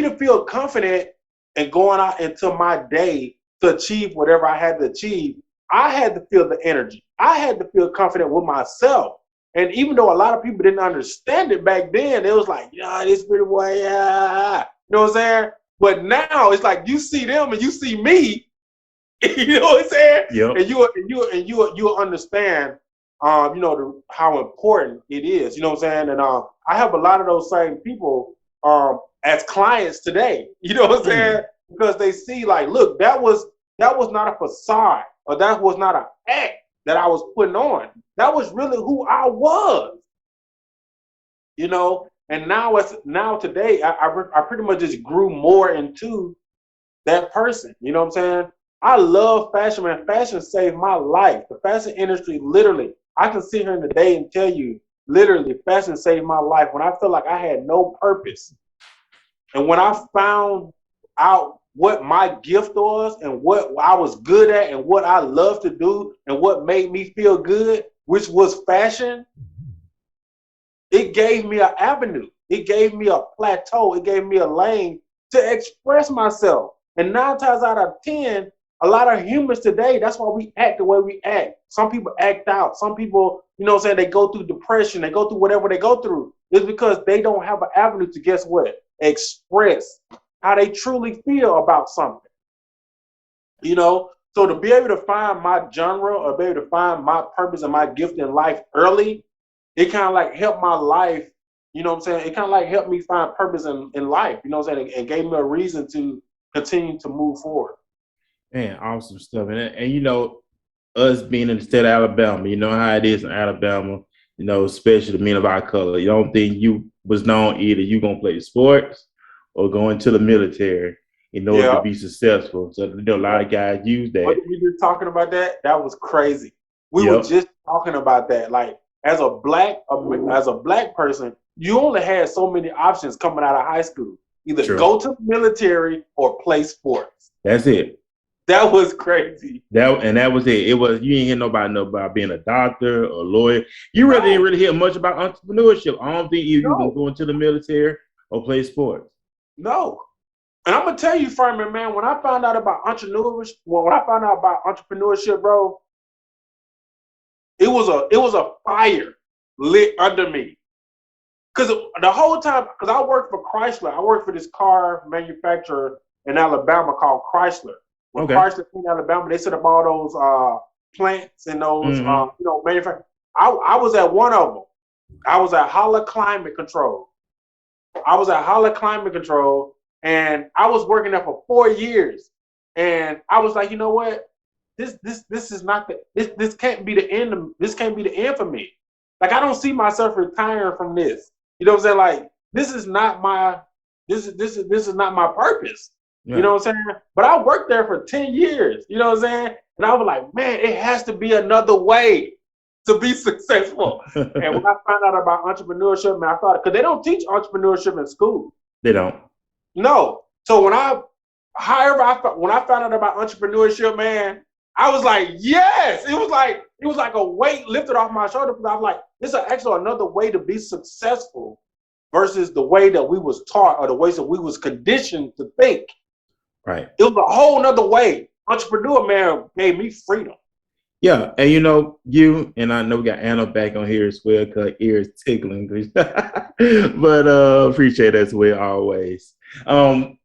to feel confident and going out into my day to achieve whatever I had to achieve. I had to feel the energy. I had to feel confident with myself. And even though a lot of people didn't understand it back then, it was like, yeah, this pretty boy, yeah. You know what I'm saying? But now it's like you see them and you see me. You know what I'm saying? Yep. And you understand, how important it is. You know what I'm saying? And I have a lot of those same people as clients today. You know what I'm saying? Because they see, like, look, that was not a facade, or that was not an act that I was putting on. That was really who I was. You know. And now today, I pretty much just grew more into that person. You know what I'm saying? I love fashion, man. Fashion saved my life. The fashion industry, literally, I can sit here in the day and tell you, literally, fashion saved my life when I felt like I had no purpose. And when I found out what my gift was and what I was good at and what I love to do and what made me feel good, which was fashion, it gave me an avenue. It gave me a plateau. It gave me a lane to express myself. And 9 times out of 10, a lot of humans today, that's why we act the way we act. Some people act out. Some people, you know what I'm saying, they go through depression. They go through whatever they go through. It's because they don't have an avenue to, guess what? Express how they truly feel about something. You know, so to be able to find my genre or be able to find my purpose and my gift in life early, it kind of like helped my life, you know what I'm saying? It kind of like helped me find purpose in life, you know what I'm saying? And gave me a reason to continue to move forward. Man, awesome stuff. And you know, us being in the state of Alabama, you know how it is in Alabama, you know, especially the men of our color. You don't think you was known either you gonna play sports or go into the military in order to be successful. So you know, a lot of guys use that. What we were talking about that was crazy. We were just talking about that. Like as a black person, you only had so many options coming out of high school. Either go to the military or play sports. That's it. That was crazy. That was it. It was, you ain't hear nobody know about being a doctor or a lawyer. You really didn't really hear much about entrepreneurship. I don't think you can go into the military or play sports. No. And I'm gonna tell you, Furman, man, when I found out about entrepreneurship, bro, it was a fire lit under me. Cause the whole time, cause I worked for Chrysler. I worked for this car manufacturer in Alabama called Chrysler. When Chrysler came to Alabama, they set up all those plants and those you know, manufacturing. I was at one of them. I was at Holler Climate Control. And I was working there for 4 years. And I was like, you know what? This is not this can't be the end. This can't be the end for me. Like, I don't see myself retiring from this. You know what I'm saying? Like, this is not my purpose. Yeah. You know what I'm saying? But I worked there for 10 years. You know what I'm saying? And I was like, man, it has to be another way to be successful. And when I found out about entrepreneurship, man, I thought, because they don't teach entrepreneurship in school. They don't. No. So when I found out about entrepreneurship, man, I was like, yes. It was like a weight lifted off my shoulder, because I was like, this is actually another way to be successful versus the way that we was taught or the ways that we was conditioned to think. Right. It was a whole nother way. Entrepreneur, man, gave me freedom. Yeah, and you know, you and I know we got Anna back on here as well, because her ear is tickling. But appreciate it as well always. The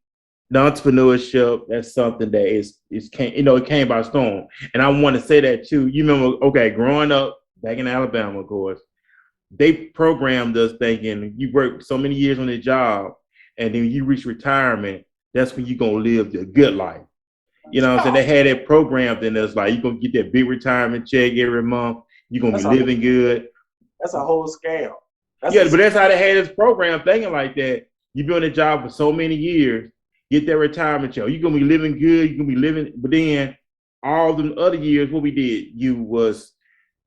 entrepreneurship, that's something that it came by storm. And I want to say that too. You remember, growing up back in Alabama, of course, they programmed us thinking you work so many years on the job, and then you reach retirement, that's when you're going to live the good life. You know what I'm saying? They had it programmed in us, like, you're going to get that big retirement check every month. You're going to be living good. That's a whole scam. But that's how they had this program thinking like that. You've been on a job for so many years, get that retirement check. You're going to be living good. You're going to be living, but then all the other years, what we did, you was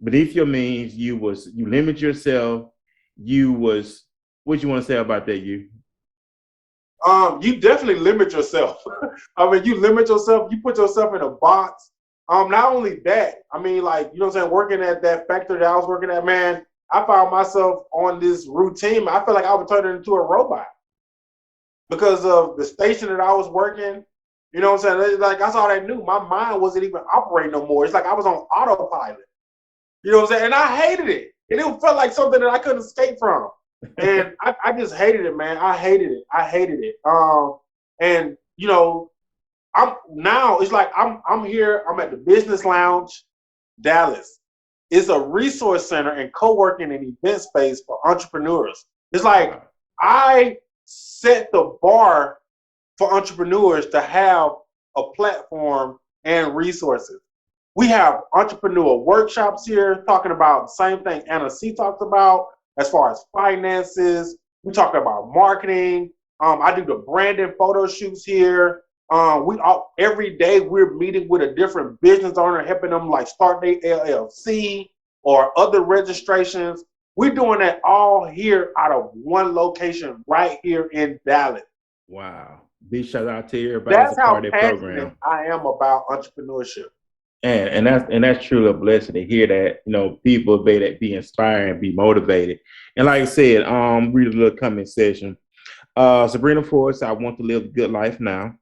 beneath your means. You limit yourself. What you want to say about that, you? You definitely limit yourself. I mean, you limit yourself, you put yourself in a box. Not only that, I mean, like, you know what I'm saying, working at that factory that I was working at, man, I found myself on this routine. I feel like I would turn into a robot because of the station that I was working. You know what I'm saying? Like, that's all I knew. My mind wasn't even operating no more. It's like I was on autopilot. You know what I'm saying? And I hated it. And it felt like something that I couldn't escape from. And I just hated it, man. I hated it. And you know, it's like I'm here. I'm at the Business Lounge, Dallas. It's a resource center and co-working and event space for entrepreneurs. It's like I set the bar for entrepreneurs to have a platform and resources. We have entrepreneur workshops here talking about the same thing Anna C talked about. As far as finances, we talk about marketing. I do the branding photo shoots here. We all every day we're meeting with a different business owner, helping them like start their LLC or other registrations. We're doing that all here out of one location right here in Dallas. Wow. Big shout out to everybody that's That's a part how of that passionate program. I am about entrepreneurship. And that's truly a blessing to hear that, you know, people be inspired and be motivated. And like I said, read a little comment section. Sabrina Forrest, I want to live a good life now.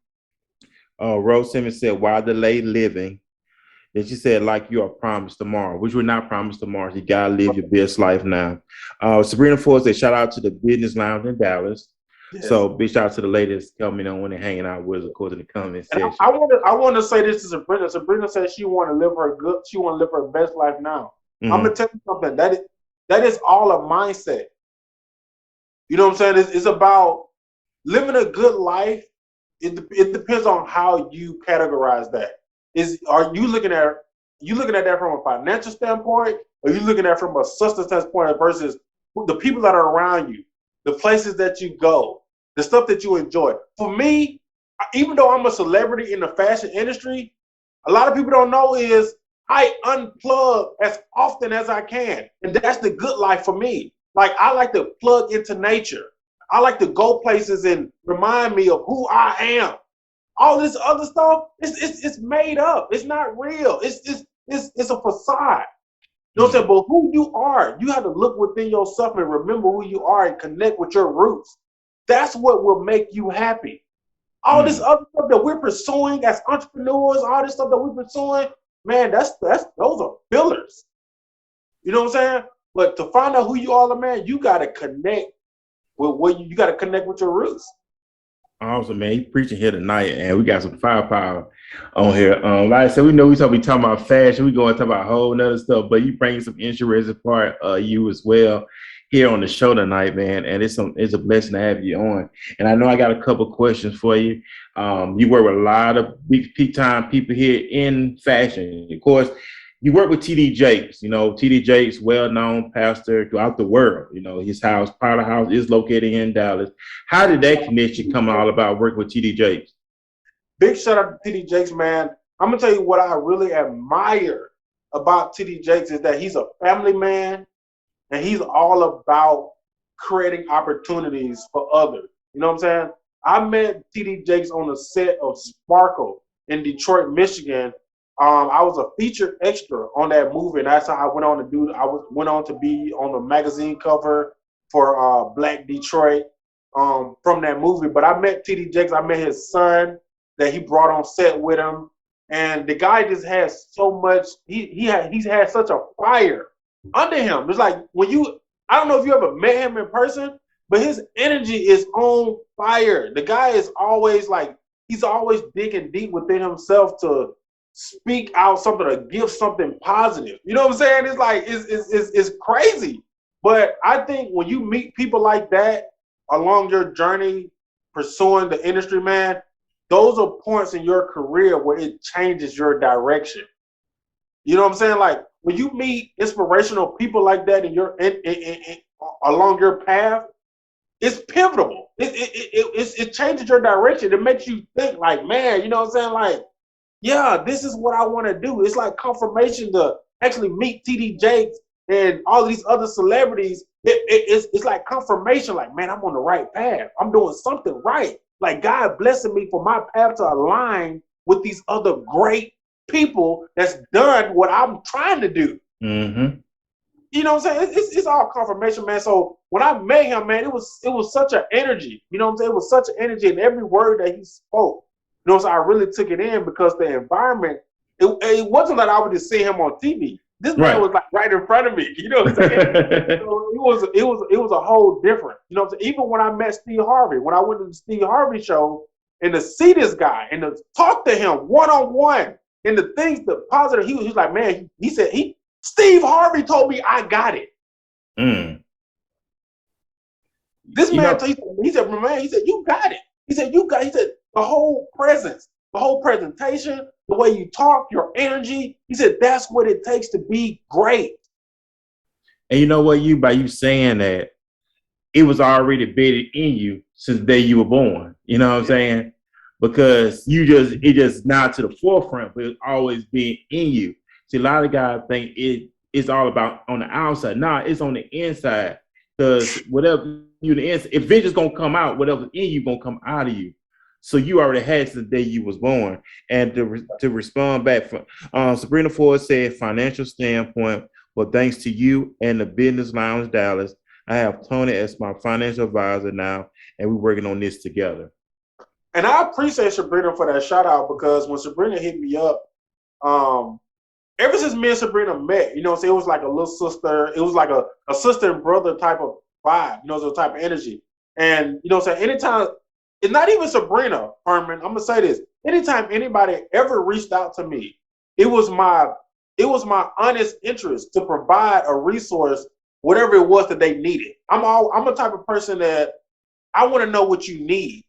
Rose Simmons said, why delay living? Then she said, like you are promised tomorrow, which we're not promised tomorrow. You gotta live your best life now. Sabrina Forrest said, shout out to the Business Lounge in Dallas. Yes. So big shout out to the ladies coming on when they're hanging out with us, of course, in the comment section. I want to say this to Sabrina. Sabrina says she want to live her best life now. Mm-hmm. I'm gonna tell you something. That is all a mindset. You know what I'm saying? It's about living a good life. It depends on how you categorize that. Are you looking at that from a financial standpoint, or are you looking at it from a substance standpoint versus the people that are around you, the places that you go, the stuff that you enjoy? For me, even though I'm a celebrity in the fashion industry, a lot of people don't know is I unplug as often as I can. And that's the good life for me. Like, I like to plug into nature. I like to go places and remind me of who I am. All this other stuff, it's made up. It's not real. It's a facade. You know what I'm saying? But who you are, you have to look within yourself and remember who you are and connect with your roots. That's what will make you happy. All this other stuff that we're pursuing as entrepreneurs, all this stuff that we're pursuing, man, those are fillers. You know what I'm saying? But to find out who you are, man, you gotta connect with what you gotta connect with your roots. Awesome, man. You preaching here tonight, and we got some firepower on here. Like I said, we know we talking about fashion. We going to talk about a whole nother stuff, but you bring some interesting part you as well here on the show tonight, man. And it's a blessing to have you on. And I know I got a couple questions for you. You work with a lot of big time people here in fashion. Of course, you work with T.D. Jakes. You know, T.D. Jakes, well-known pastor throughout the world. You know, his house, part of the house, is located in Dallas. How did that connection come all about working with T.D. Jakes? Big shout out to T.D. Jakes, man. I'm going to tell you what I really admire about T.D. Jakes is that he's a family man, and he's all about creating opportunities for others. You know what I'm saying? I met T.D. Jakes on the set of Sparkle in Detroit, Michigan. I was a featured extra on that movie, and that's how I went on to do. Went on to be on the magazine cover for Black Detroit from that movie. But I met T.D. Jakes. I met his son that he brought on set with him, and the guy just has so much. He's had such a fire under him. It's like I don't know if you ever met him in person, but his energy is on fire. The guy is always he's always digging deep within himself to speak out something or give something positive. You know what I'm saying? It's like it's crazy. But I think when you meet people like that along your journey pursuing the industry, man, those are points in your career where it changes your direction. You know what I'm saying? Like when you meet inspirational people like that along your path, it's pivotal. It changes your direction. It makes you think like, man, you know what I'm saying? Like, yeah, this is what I want to do. It's like confirmation to actually meet T.D. Jakes and all these other celebrities. It's like confirmation, like, man, I'm on the right path. I'm doing something right. Like God blessing me for my path to align with these other great people that's done what I'm trying to do. Mm-hmm. You know what I'm saying? It's all confirmation, man. So when I met him, man, it was such an energy. You know what I'm saying? It was such an energy in every word that he spoke. You know, so I really took it in because the environment, it wasn't like I would just see him on TV. This man was like right in front of me. You know what I'm saying? So it was a whole different. You know what I'm saying? Even when I met Steve Harvey, when I went to the Steve Harvey show and to see this guy and to talk to him one-on-one and the things, the positive, he was like, man, he said, Steve Harvey told me I got it. This man, he said, man, he said, you got it. He said, the whole presence, the whole presentation, the way you talk, your energy. He said, that's what it takes to be great. And you know what, by you saying that, it was already embedded in you since the day you were born. You know what I'm saying? because it just not to the forefront, but it's always been in you. See, a lot of guys think it's all about on the outside. Nah, it's on the inside. Because whatever you the inside, if it's just gonna come out, whatever's in you gonna come out of you. So you already had since the day you was born. And to respond back, Sabrina Ford said, financial standpoint, well, thanks to you and the Business Lounge Dallas, I have Tony as my financial advisor now, and we're working on this together. And I appreciate Sabrina for that shout out, because when Sabrina hit me up, ever since me and Sabrina met, you know, so it was like a little sister, it was like a sister and brother type of vibe, you know, so type of energy. And, you know, so anytime, it's not even Sabrina, Herman, I'm gonna say this. Anytime anybody ever reached out to me, it was my honest interest to provide a resource, whatever it was that they needed. I'm a type of person that I want to know what you need,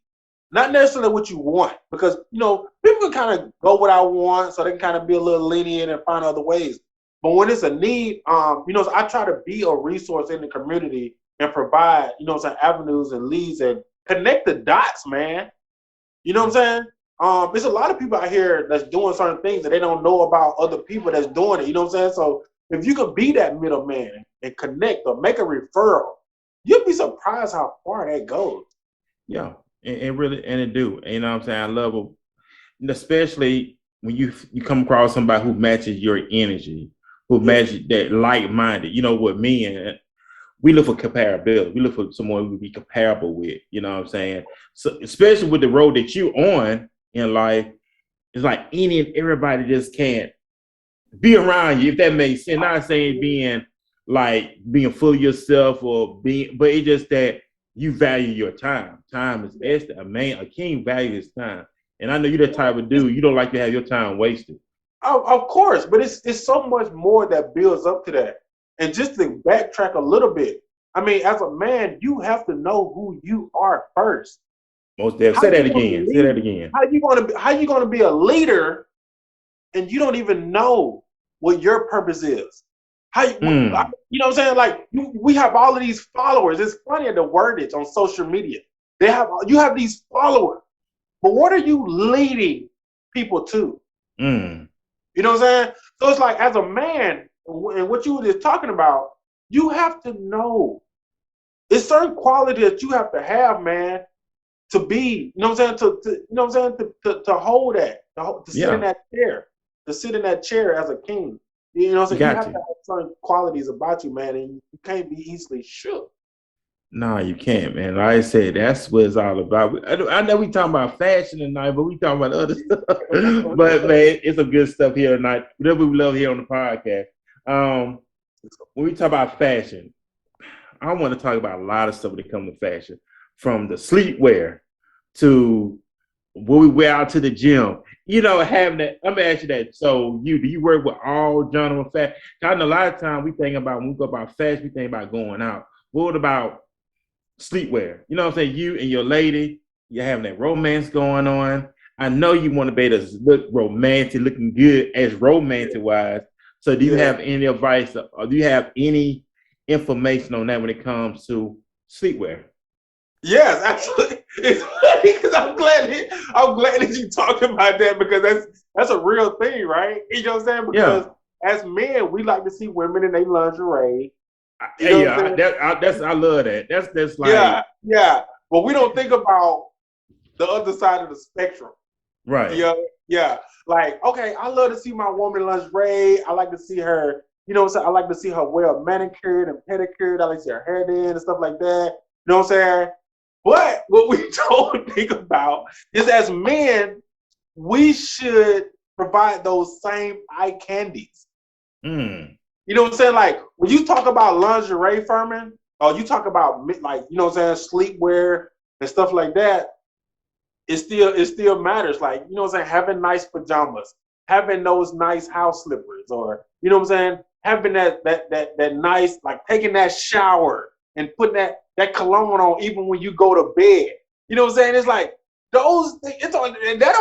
not necessarily what you want, because, you know, people can kind of go what I want, so they can kind of be a little lenient and find other ways. But when it's a need, you know, so I try to be a resource in the community and provide, you know, some avenues and leads and connect the dots, man. You know what I'm saying? There's a lot of people out here that's doing certain things that they don't know about other people that's doing it. You know what I'm saying? So if you could be that middleman and connect or make a referral, you'll be surprised how far that goes. Yeah, and really, and it do. You know what I'm saying? I love it, especially when you come across somebody who matches your energy, who matches that like-minded. You know, with me, and we look for comparability. We look for someone we would be comparable with. You know what I'm saying? So especially with the road that you on in life, it's like any and everybody just can't be around you, if that makes sense. Not saying being full of yourself or but it's just that you value your time. Time is essence. A king values his time. And I know you're the type of dude, you don't like to have your time wasted. Of course, but it's so much more that builds up to that. And just to backtrack a little bit, I mean, as a man, you have to know who you are first. Most definitely. Say that again. How you gonna be a leader and you don't even know what your purpose is? You know what I'm saying? Like we have all of these followers. It's funny the wordage on social media. You have these followers, but what are you leading people to? You know what I'm saying? So it's like, as a man, and what you were just talking about, you have to know. It's certain quality that you have to have, man, to be, you know what I'm saying, you know what I'm saying, to hold that, to sit in that chair, to sit in that chair as a king. You know what I'm saying? You have to have certain qualities about you, man, and you can't be easily shook. No, you can't, man. Like I said, that's what it's all about. I know we talking about fashion tonight, but we talking about other stuff. But man, it's some good stuff here tonight. Whatever we love here on the podcast. When we talk about fashion, I want to talk about a lot of stuff when it comes to fashion, from the sleepwear to what we wear out to the gym. You know, having that. Let me ask you that. So, do you work with all genre of fashion? I know a lot of times when we go about fashion, we think about going out. What about sleepwear? You know what I'm saying? You and your lady, you're having that romance going on. I know you want to be able to look romantic, looking good as romantic wise. So do you have any advice or do you have any information on that when it comes to sleepwear? Yes, absolutely. It's funny because I'm glad that you talked about that, because that's a real thing, right? You know what I'm saying? Because as men, we like to see women in their lingerie. I love that. That's like yeah. But we don't think about the other side of the spectrum, right? Yeah. Like, okay, I love to see my woman lingerie. I like to see her. You know what I'm saying? I like to see her well manicured and pedicured. I like to see her hair done and stuff like that. You know what I'm saying? But what we don't think about is, as men, we should provide those same eye candies. You know what I'm saying? Like, when you talk about lingerie, Furman, or you talk about, like, you know what I'm saying, sleepwear and stuff like that, it still matters. Like, you know what I'm saying, having nice pajamas, having those nice house slippers, or, you know what I'm saying, having that nice, like, taking that shower and putting that cologne on even when you go to bed. You know what I'm saying? It's like those things, and that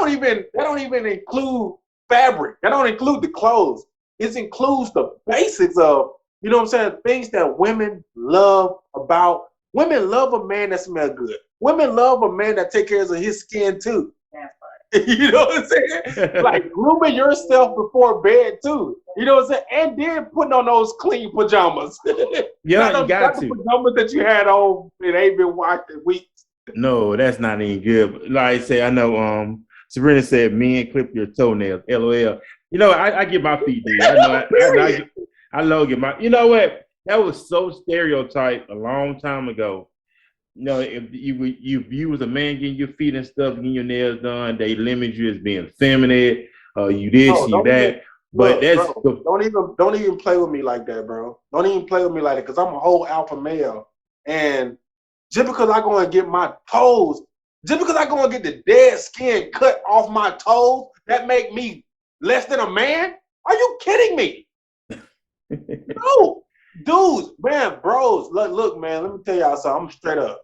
don't even include fabric. That don't include the clothes. It includes the basics of, you know what I'm saying, things that women love about. Women love a man that smells good. Women love a man that takes care of his skin too. You know what I'm saying? Like grooming yourself before bed too. You know what I'm saying? And then putting on those clean pajamas. Yeah, you got not the to. pajamas that you had on and ain't been washed in weeks. No, that's not any good. Like I say, I know Sabrina said men clip your toenails. LOL. You know, I get my feet did. I love get my, you know what? That was so stereotyped a long time ago. You know, if you was a man getting your feet and stuff, getting your nails done, they limit you as being feminine, you this, No, you don't even that. But look, that's bro. Don't even play with me like that, bro. Don't even play with me like that, because I'm a whole alpha male. And just because I go and get my toes, just because I go and get the dead skin cut off my toes, that make me less than a man? Are you kidding me? No, dudes, man, bros. Look, man. Let me tell y'all something. I'm straight up.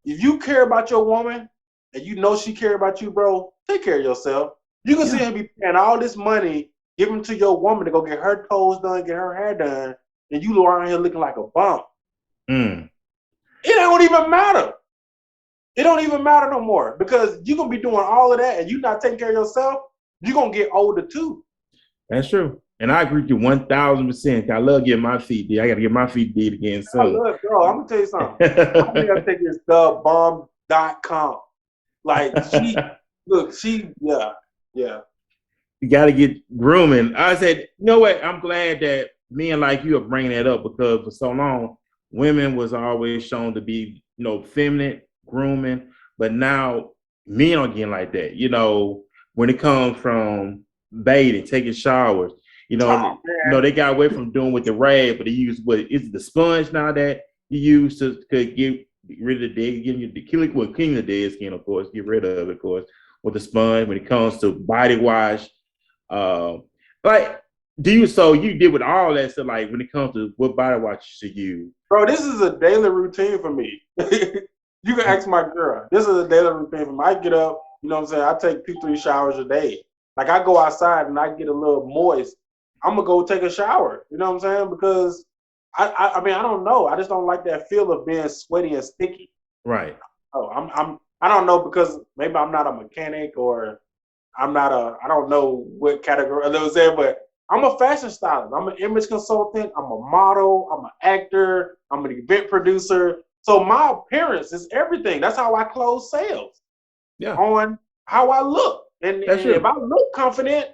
If you care about your woman and you know she care about you, bro, take care of yourself. You can see her be paying all this money, giving to your woman to go get her toes done, get her hair done, and you around here looking like a bum. mm, It don't even matter. It don't even matter no more, because you're going to be doing all of that and you not taking care of yourself, you're going to get older too. that's true. And I agree with you 1,000%. I love getting my feet did. I got to get my feet did again I soon. love, bro, I'm going to tell you something. I think I take this thebomb.com. Like, yeah. You got to get grooming. I said, you know what? I'm glad that men like you are bringing that up, because for so long, women was always shown to be, feminine, grooming, but now men are getting like that. You know, when it comes from bathing, taking showers, Oh, man. they got away from doing with the rag, but they use what is the sponge now that you use to get rid of the dead, getting you the clean the dead skin, of course, get rid of it, of course, with the sponge. When it comes to body wash, like, so you did with all that stuff, like when it comes to what body wash you should use? Bro, this is a daily routine for me. You can ask my girl. This is a daily routine for me. I get up, you know what I'm saying? I take 2-3 showers a day. Like, I go outside and I get a little moist, I'm gonna go take a shower. You know what I'm saying? Because I mean, I don't know. I just don't like that feel of being sweaty and sticky. Right. Oh, I don't know, because maybe I'm not a mechanic, or I don't know what category, you know what I'm saying? But I'm a fashion stylist. I'm an image consultant. I'm a model. I'm an actor. I'm an event producer. So my appearance is everything. That's how I close sales. Yeah. On how I look. And if I look confident,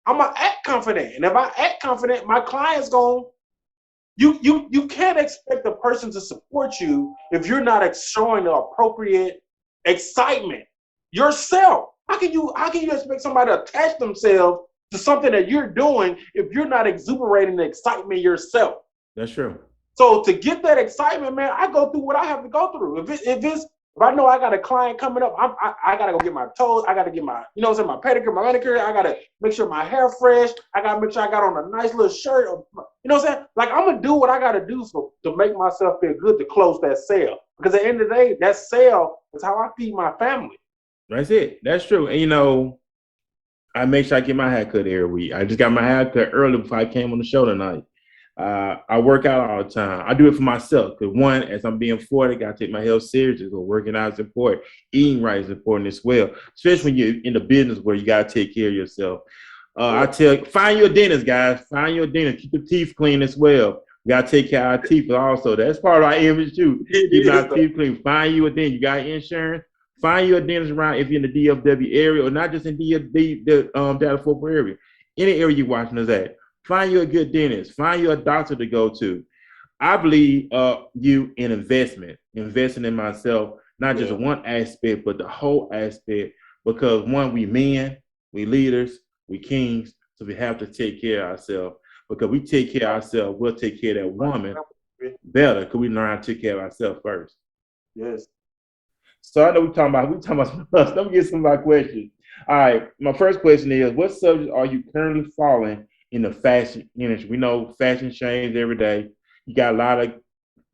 I'm going to act confident. And if I act confident, my client's going, you can't expect a person to support you if you're not showing the appropriate excitement yourself. How can you expect somebody to attach themselves to something that you're doing if you're not exuberating the excitement yourself? That's true. So to get that excitement, man, I go through what I have to go through. If I know I got a client coming up, I gotta go get my toes, I gotta get my, you know what I'm saying, my pedicure, my manicure, I gotta make sure my hair fresh, I gotta make sure I got on a nice little shirt, you know what I'm saying? Like, I'm gonna do what I gotta do to make myself feel good to close that sale. Because at the end of the day, that sale is how I feed my family. That's it. That's true. And I make sure I get my hair cut every week. I just got my hair cut early before I came on the show tonight. I work out all the time. I do it for myself, because one, as I'm being 40, I gotta take my health seriously. So working out is important. Eating right is important as well, especially when you're in the business where you gotta take care of yourself. I tell you, find your dentist, guys. Find your dentist. Keep the teeth clean as well. We gotta take care of our teeth also. That's part of our image too. Keep our teeth clean. Find you a dentist. You got insurance. Find you a dentist around if you're in the DFW area, or not just in the Dallas Fort Worth area. Any area you're watching us at. Find you a good dentist. Find you a doctor to go to. I believe you in investing in myself, not just one aspect, but the whole aspect. Because one, we men, we leaders, we kings, so we have to take care of ourselves. Because we take care of ourselves, we'll take care of that woman better, because we learn how to take care of ourselves first. Yes. So I know we're talking about some stuff. Let me get some of my questions. All right, my first question is: what subjects are you currently following in the fashion industry? We know fashion changes every day. You got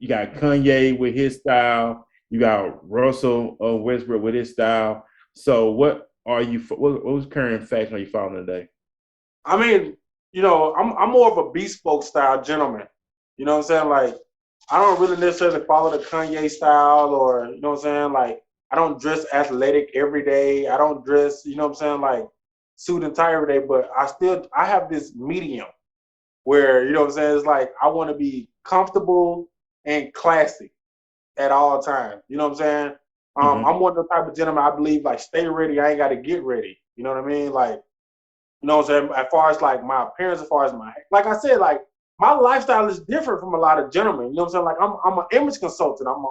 Kanye with his style. You got Russell Westbrook with his style. So what current fashion are you following today? I mean, I'm more of a bespoke style gentleman. You know what I'm saying? Like, I don't really necessarily follow the Kanye style, or, you know what I'm saying? Like, I don't dress athletic every day. I don't dress, you know what I'm saying, like suit and tie every day, but I have this medium where, you know what I'm saying, it's like I want to be comfortable and classy at all times. You know what I'm saying? I'm one of the type of gentleman, I believe, like, stay ready, I ain't got to get ready. You know what I mean? Like, you know what I'm saying? As far as like my appearance, as far as like I said, like my lifestyle is different from a lot of gentlemen. You know what I'm saying? Like I'm an image consultant. I'm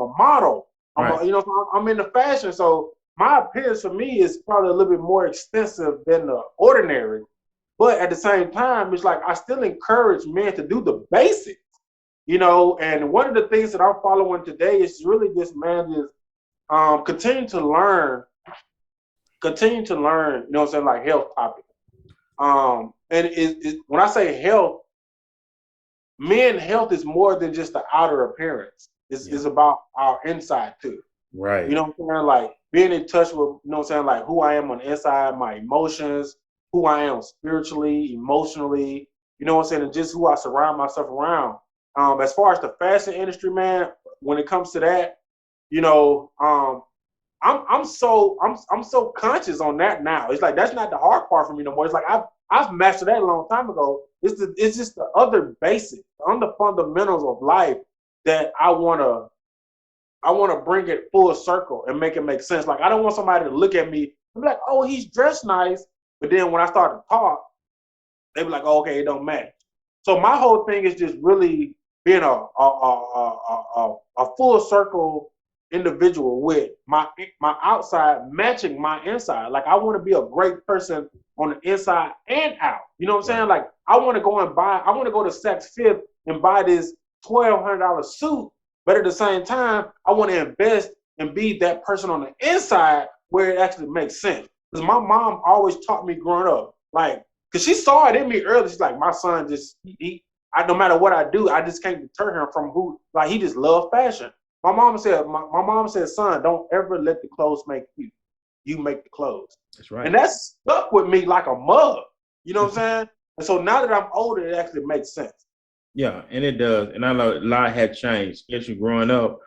a model. You know, I'm into fashion. So my appearance for me is probably a little bit more extensive than the ordinary. But at the same time, it's like I still encourage men to do the basics. You know, and one of the things that I'm following today is really this, man, is continue to learn, you know what I'm saying, like health topics. And when I say health, men health is more than just the outer appearance. It's about our inside too. Right. You know what I'm saying? Like being in touch with, you know what I'm saying, like who I am on the inside, my emotions, who I am spiritually, emotionally, you know what I'm saying, and just who I surround myself around. As far as the fashion industry, man, when it comes to that, you know, I'm so conscious on that now. It's like that's not the hard part for me no more. It's like I've mastered that a long time ago. It's just the other basics, the fundamentals of life that I wanna bring it full circle and make it make sense. Like I don't want somebody to look at me and be like, oh, he's dressed nice, but then when I start to talk, they be like, oh, okay, it don't match. So my whole thing is just really being a full circle individual with my outside matching my inside. Like I want to be a great person on the inside and out. You know what I'm saying? Like I want to go to Saks Fifth and buy this $1,200 suit, but at the same time, I want to invest and be that person on the inside where it actually makes sense. Because my mom always taught me growing up, like, because she saw it in me early. She's like, my son just, no matter what I do, I just can't deter him from he just loves fashion. My mom said, son, don't ever let the clothes make you. You make the clothes. That's right. And that's stuck with me like a mug. You know what I'm saying? And so now that I'm older, it actually makes sense. Yeah, and it does. And I know a lot had changed, especially growing up.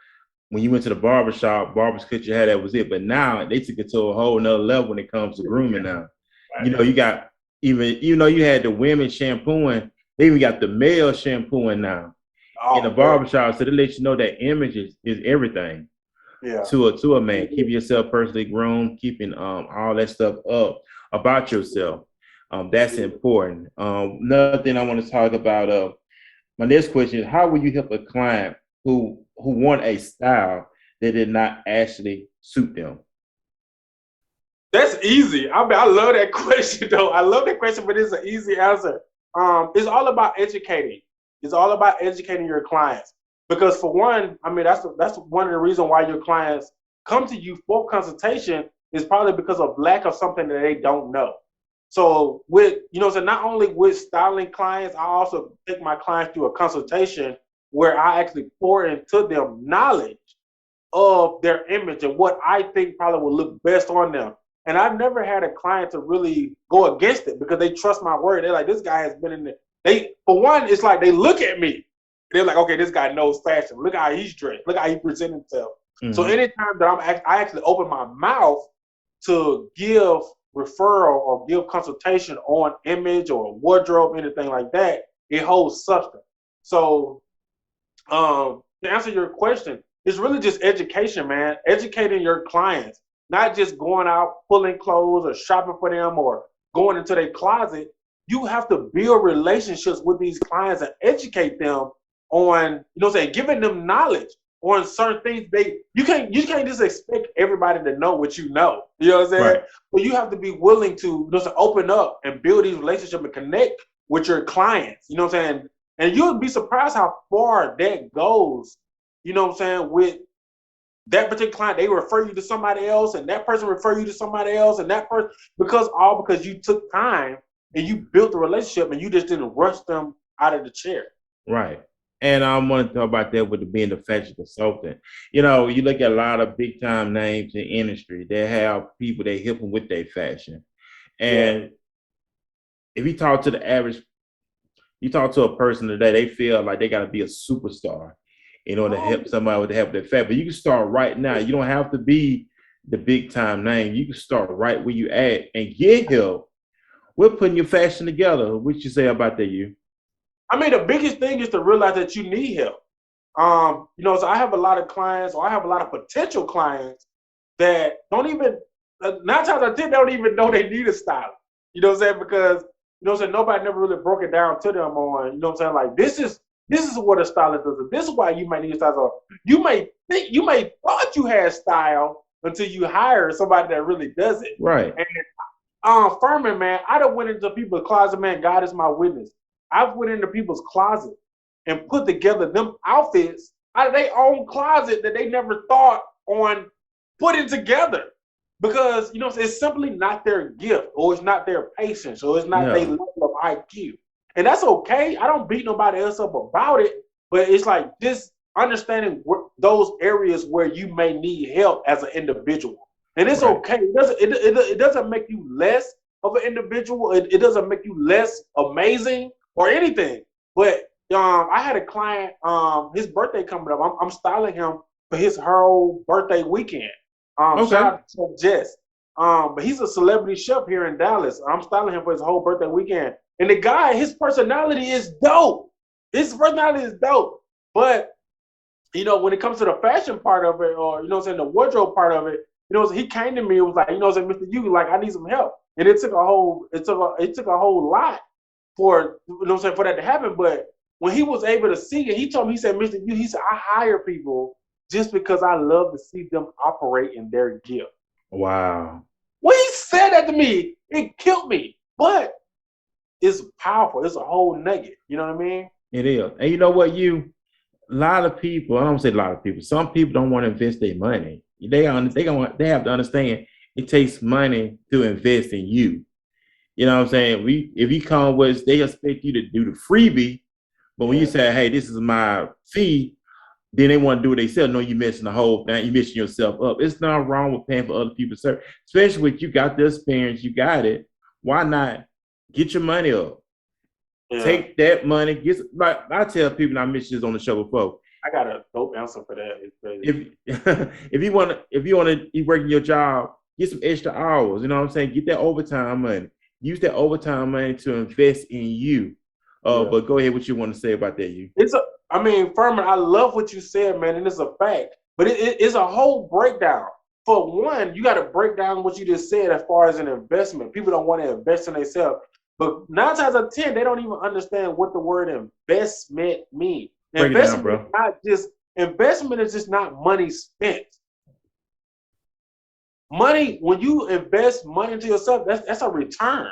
When you went to the barbershop, barbers cut your hair, that was it. But now they took it to a whole nother level when it comes to grooming now. Right. You know, you got you had the women shampooing, they even got the male shampooing now in the barbershop. So they let you know that image is everything to a man. Keeping yourself personally groomed, keeping all that stuff up about yourself. That's important. Another thing I want to talk about, my next question is, how will you help a client who want a style that did not actually suit them? That's easy. I mean, I love that question, though. I love that question, but it's an easy answer. It's all about educating. It's all about educating your clients. Because for one, I mean, that's one of the reasons why your clients come to you for consultation is probably because of lack of something that they don't know. So so not only with styling clients, I also take my clients through a consultation where I actually pour into them knowledge of their image and what I think probably will look best on them. And I've never had a client to really go against it because they trust my word. They're like, this guy has been in there. For one, it's like they look at me. They're like, okay, this guy knows fashion. Look how he's dressed. Look how he presents himself. Mm-hmm. So anytime that I actually open my mouth to give referral or give consultation on image or wardrobe, anything like that, it holds substance. So to answer your question, it's really just education, man. Educating your clients, not just going out pulling clothes or shopping for them or going into their closet. You have to build relationships with these clients and educate them on, giving them knowledge on certain things. You can't just expect everybody to know what you know. You know what I'm saying? Right. But you have to be willing to just open up and build these relationships and connect with your clients. You know what I'm saying? And you'll be surprised how far that goes. You know what I'm saying? With that particular client, they refer you to somebody else, and that person refer you to somebody else, and that person because you took time and you built a relationship and you just didn't rush them out of the chair. Right. And I want to talk about that with being the fashion consultant. You look at a lot of big time names in the industry. They have people they help them with their fashion. And if you talk to a person today, they feel like they got to be a superstar in order to help somebody with the help of their family. But you can start right now. You don't have to be the big time name. You can start right where you at and get help. We're putting your fashion together. What you say about that, you? I mean, the biggest thing is to realize that you need help. So I have a lot of clients, or I have a lot of potential clients that don't even, 9 times out of 10, they don't even know they need a stylist. You know what I'm saying? Because, nobody never really broke it down to them on, you know what I'm saying? Like, this is what a stylist does. This is why you might need a stylist. Or you may thought you had style until you hire somebody that really does it. Right. And Furman, man, I done went into people's closet, man. God is my witness. I've went into people's closet and put together them outfits out of their own closet that they never thought on putting together. Because, it's simply not their gift, or it's not their patience, or it's not their level of IQ. And that's okay. I don't beat nobody else up about it, but it's like just understanding those areas where you may need help as an individual. And it's okay. It doesn't make you less of an individual. It doesn't make you less amazing or anything. But I had a client, his birthday coming up. I'm styling him for his whole birthday weekend. Shout out to Jess. But he's a celebrity chef here in Dallas. I'm styling him for his whole birthday weekend. And the guy, his personality is dope. His personality is dope. But, when it comes to the fashion part of it, or, the wardrobe part of it, he came to me and was like, Mr. Yu, like, I need some help. And it took a whole lot for, for that to happen. But when he was able to see it, he told me, he said, Mr. Yu, he said, I hire people just because I love to see them operate in their gift. Wow. When he said that to me, it killed me. But it's powerful. It's a whole nugget. You know what I mean? It is. And you know what, a lot of people, I don't say a lot of people, some people don't want to invest their money. They have to understand it takes money to invest in you. You know what I'm saying? If you come with us, they expect you to do the freebie. But when you say, hey, this is my fee, then they want to do it themselves. No, you're missing the whole thing. You're missing yourself up. It's not wrong with paying for other people's service, especially when you got the experience, you got it. Why not get your money up? Yeah. Take that money. Like I tell people, I mentioned this on the show before. I got a dope answer for that. It's crazy. If you want to work in your job, get some extra hours. You know what I'm saying? Get that overtime money. Use that overtime money to invest in you. But go ahead, what you want to say about that, you? Furman, I love what you said, man, and it's a fact. But it's a whole breakdown. For one, you got to break down what you just said as far as an investment. People don't want to invest in themselves. But 9 times out of 10, they don't even understand what the word investment means. Investment is just not money spent. Money, when you invest money into yourself, that's a return.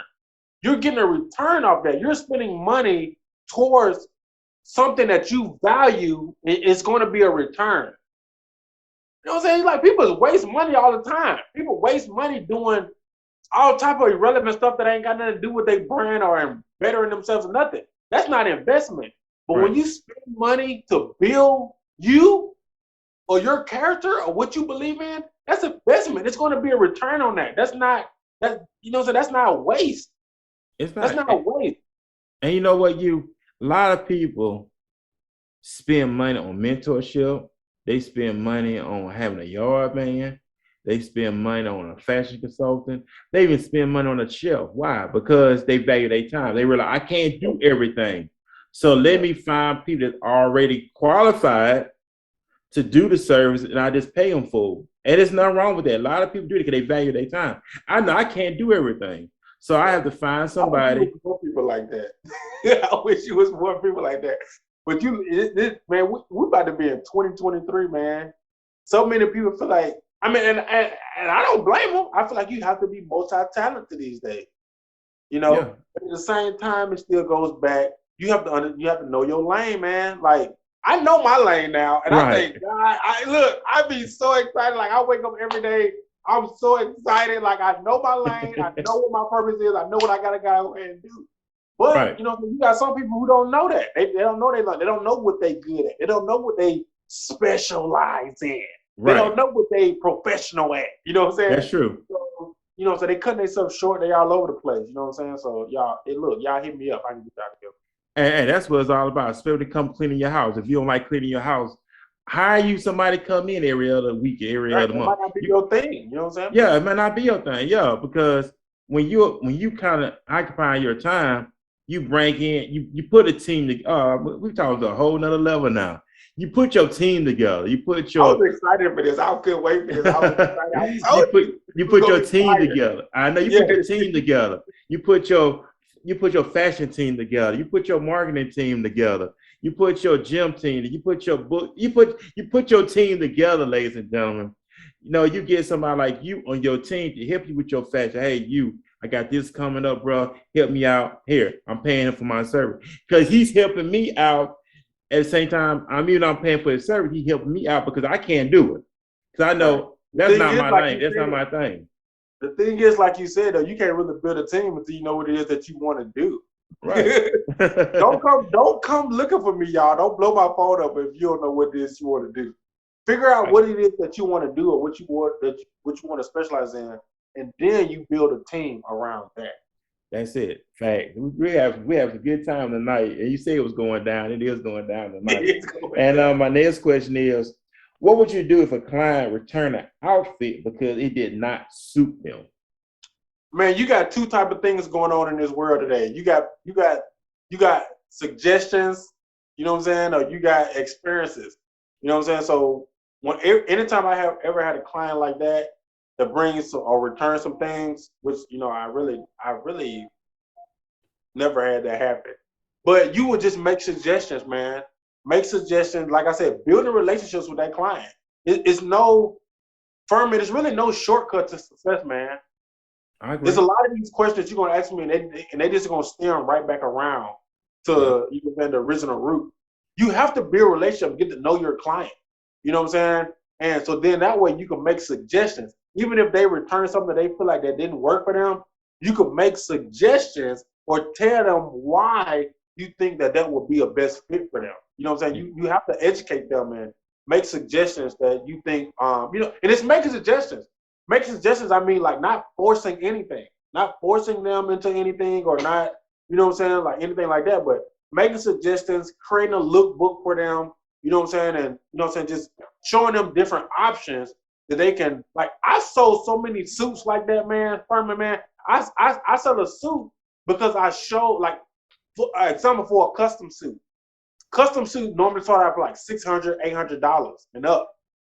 You're getting a return off that. You're spending money towards something that you value. It's going to be a return. You know what I'm saying? Like, people waste money all the time. People waste money doing all type of irrelevant stuff that ain't got nothing to do with their brand or bettering themselves or nothing. That's not investment. But when you spend money to build you or your character or what you believe in, that's investment. It's going to be a return on that. That's not a waste. That's not a waste. And you know what, a lot of people spend money on mentorship. They spend money on having a yard man. They spend money on a fashion consultant. They even spend money on a chef. Why? Because they value their time. They realize, I can't do everything. So let me find people that are already qualified to do the service, and I just pay them for it. And there's nothing wrong with that. A lot of people do it because they value their time. I know I can't do everything. So I have to find somebody. I wish more people like that. I wish you was more people like that. But man, we about to be in 2023, man. So many people feel like, and I don't blame them. I feel like you have to be multi-talented these days. But at the same time, it still goes back. You have to know your lane, man. Like, I know my lane now, and I think, God, I be so excited. Like, I wake up every day, I'm so excited. Like, I know my lane. I know what my purpose is. I know what I gotta go ahead and do. But you got some people who don't know that. They don't know they don't know what they good at. They don't know what they specialize in. They don't know what they professional at. You know what I'm saying? That's true. So, so they cutting themselves short. They all over the place. You know what I'm saying? So y'all hit me up. I can get out of here. And that's what it's all about. Especially come cleaning your house. If you don't like cleaning your house, hire you somebody come in every other week, every Right. other That month. might not be your thing. You know what I'm saying? Yeah, it might not be your thing. Yeah, because when you kind of occupy your time, you bring in you put a team together. We talking to a whole nother level now. You put your team together. You put I was your excited for this. I couldn't wait for this. I was excited. I told you you it was put gonna your be team fire. together. I know you Yeah. put your team together. You put your fashion team together. You put your marketing team together. You put your gym team. You put your book. You put your team together, ladies and gentlemen. You get somebody like you on your team to help you with your fashion. Hey, I got this coming up, bro. Help me out. Here, I'm paying him for my service because he's helping me out. At the same time, I'm paying for his service. He helping me out because I can't do it. Because I Right. know that's not my Like lane. That's not my thing. the thing is, like you said, though, you can't really build a team until you know what it is that you want to do. Right. Don't come looking for me, y'all. Don't blow my phone up if you don't know what it is you want to do. Figure out what it is that you want to do or what you want to specialize in, and then you build a team around that. That's it. Fact. We have a good time tonight. And you say it was going down. It is going down tonight. And my next question is, what would you do if a client returned an outfit because it did not suit them? Man, you got two type of things going on in this world today. You got suggestions, you know what I'm saying, or you got experiences. You know what I'm saying? So anytime I have ever had a client like that brings or returns some things, which I really never had that happen. But you would just make suggestions, man. Make suggestions. Like I said, building relationships with that client. It's no Furman, it's really no shortcut to success, man. There's a lot of these questions you're gonna ask me, and they just gonna steer them right back around to even the original root. You have to build a relationship, get to know your client. You know what I'm saying? And so then that way you can make suggestions. Even if they return something that they feel like that didn't work for them, you can make suggestions or tell them why you think that would be a best fit for them. You know what I'm saying? You have to educate them and make suggestions that you think, and it's making suggestions. Making suggestions, I mean, like not forcing anything, not forcing them into anything or not, you know what I'm saying, like anything like that, but making suggestions, creating a lookbook for them, you know what I'm saying, and you know what I'm saying, just showing them different options that they can, like, I sold so many suits like that, man, Furman, man. I sell a suit because I showed, like, for example, for a custom suit. Custom suit normally start out for like $600, $800 and up.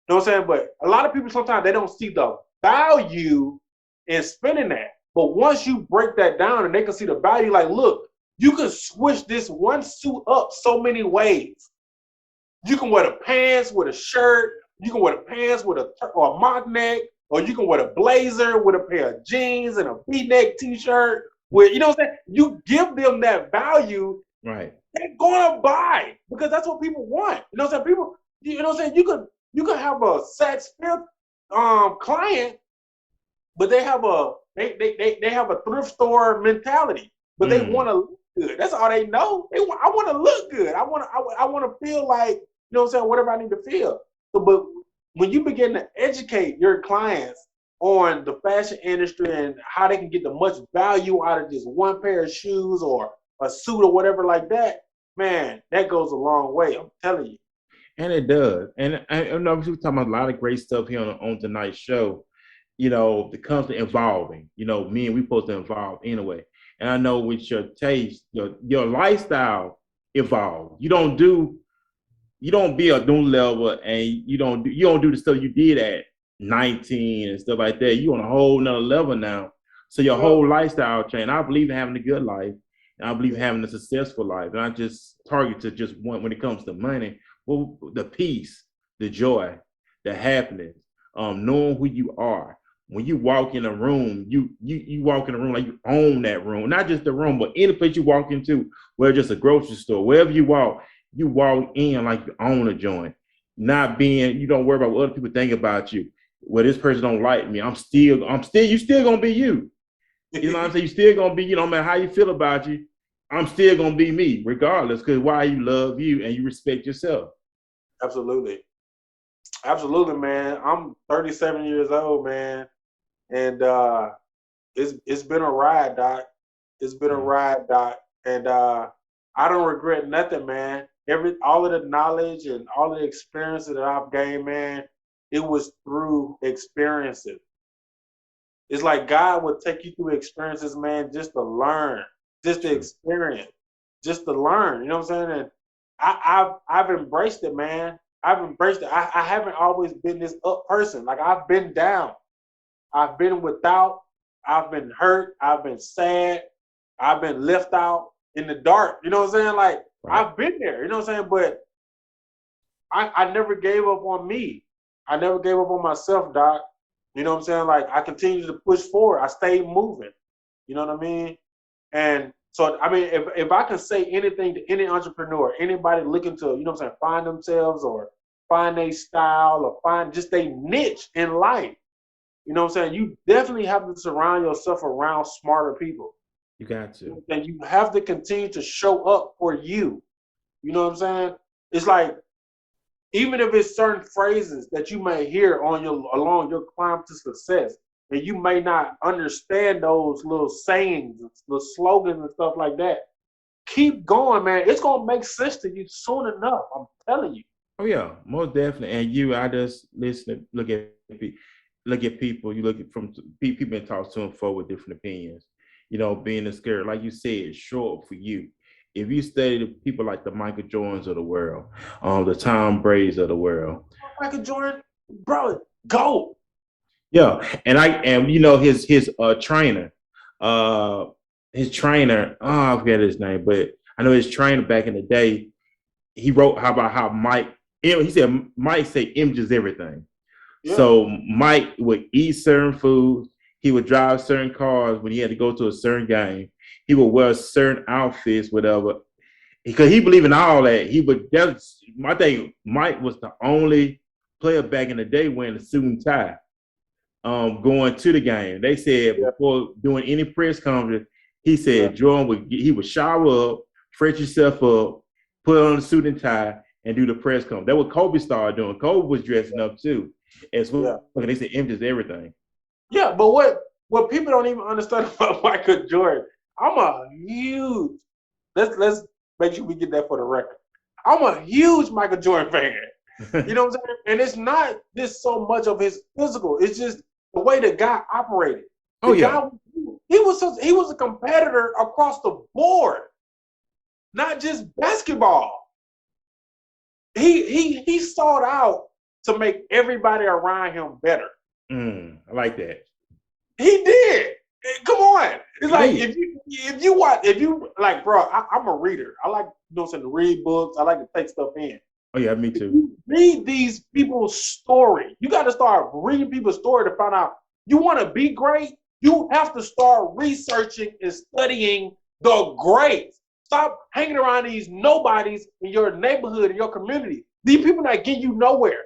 You know what I'm saying? But a lot of people sometimes they don't see the value in spending that. But once you break that down and they can see the value, like, look, you can switch this one suit up so many ways. You can wear the pants with a shirt. You can wear the pants with a mock neck, or you can wear a blazer with a pair of jeans and a V-neck T-shirt. With, you know what I'm saying? You give them that value, right? They're gonna buy because that's what people want. You know what I'm saying? People, you know what I'm saying? You could have a Saks Fifth client, but they have a thrift store mentality, but they want to look good. That's all they know. I want to look good. I want to feel like, you know what I'm saying, whatever I need to feel. So, but when you begin to educate your clients on the fashion industry and how they can get the much value out of just one pair of shoes or a suit or whatever like that, man, that goes a long way. I'm telling you. And it does. And I know we're talking about a lot of great stuff here on tonight's show. The company evolving. Me and we supposed to evolve anyway. And I know with your taste, your lifestyle evolve. You don't be a new level, and you don't do the stuff you did at 19 and stuff like that. You on a whole nother level now. So your whole lifestyle change. I believe in having a good life, and I believe in having a successful life. And I just target to just one when it comes to money. Well, the peace, the joy, the happiness, knowing who you are. When you walk in a room, you walk in a room like you own that room, not just the room, but any place you walk into, whether just a grocery store, wherever you walk in like you own a joint. You don't worry about what other people think about you. Well, this person don't like me. You still gonna be you. You know what I'm saying? You still gonna be, no matter how you feel about you, I'm still gonna be me, regardless, because why you love you and you respect yourself. Absolutely. Absolutely, man. I'm 37 years old, man. And it's been a ride, Doc. It's been a ride, Doc. And I don't regret nothing, man. All of the knowledge and all of the experiences that I've gained, man, it was through experiences. It's like God would take you through experiences, man, just to learn, just to experience, just to learn. You know what I'm saying? And I've embraced it, man. I've embraced it. I haven't always been this up person. Like I've been down. I've been without. I've been hurt. I've been sad. I've been left out in the dark. You know what I'm saying? Like I've been there. You know what I'm saying? But I never gave up on me. I never gave up on myself, Doc. You know what I'm saying? Like I continued to push forward. I stayed moving. You know what I mean? And so, I mean, if I can say anything to any entrepreneur, anybody looking to, you know what I'm saying, find themselves or find a style or find just a niche in life, you know what I'm saying? You definitely have to surround yourself around smarter people. You got to. And you have to continue to show up for you. You know what I'm saying? It's like, even if it's certain phrases that you may hear along your climb to success, and you may not understand those little sayings, the slogans and stuff like that, keep going, man. It's gonna make sense to you soon enough. I'm telling you. Oh yeah, most definitely. And I just listen, look at people. You look at from people been talked to and for with different opinions. You know, being a scared, like you said, show up for you. If you study the people like the Michael Jordans of the world, the Tom Brady's of the world, Michael Jordan, bro, go. Yeah, and you know his trainer, oh, I forget his name, but I know his trainer back in the day. He wrote how Mike. He said Mike said image is everything. Yeah. So Mike would eat certain foods. He would drive certain cars when he had to go to a certain game. He would wear certain outfits, whatever, because he believed in all that. I think Mike was the only player back in the day wearing a suit and tie. Going to the game. They said before doing any press conference, he said Jordan would shower up, fresh himself up, put on a suit and tie, and do the press conference. That's what Kobe started doing. Kobe was dressing up too. As well. They said image is everything. Yeah, but what people don't even understand about Michael Jordan, I'm a huge, let's make sure we get that for the record. I'm a huge Michael Jordan fan. You know what I'm saying? And it's not just so much of his physical, it's just the way the guy operated. He was a competitor across the board, not just basketball. He sought out to make everybody around him better. I like that. He did. Come on. It's like if you like, bro, I'm a reader. I like, you know what I'm saying, to read books. I like to take stuff in. Oh yeah, me too. Read these people's story. You got to start reading people's story to find out. You want to be great? You have to start researching and studying the greats. Stop hanging around these nobodies in your neighborhood, in your community. These people that get you nowhere.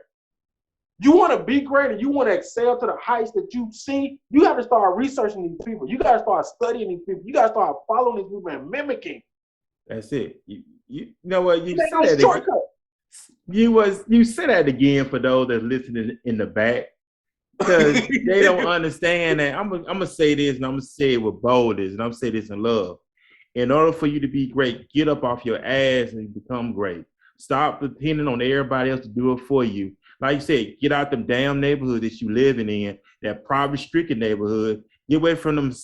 You want to be great and you want to excel to the heights that you see, you got to start researching these people. You got to start studying these people. You got to start following these people and mimicking. That's it. You know what? You said that again. You said that again for those that listening in the back, because they don't understand that. I'm gonna say this, and I'm gonna say it with boldness, and I'm gonna say this in love. In order for you to be great, get up off your ass and become great. Stop depending on everybody else to do it for you. Like you said, get out them damn neighborhoods that you living in, that poverty-stricken neighborhood. Get away from them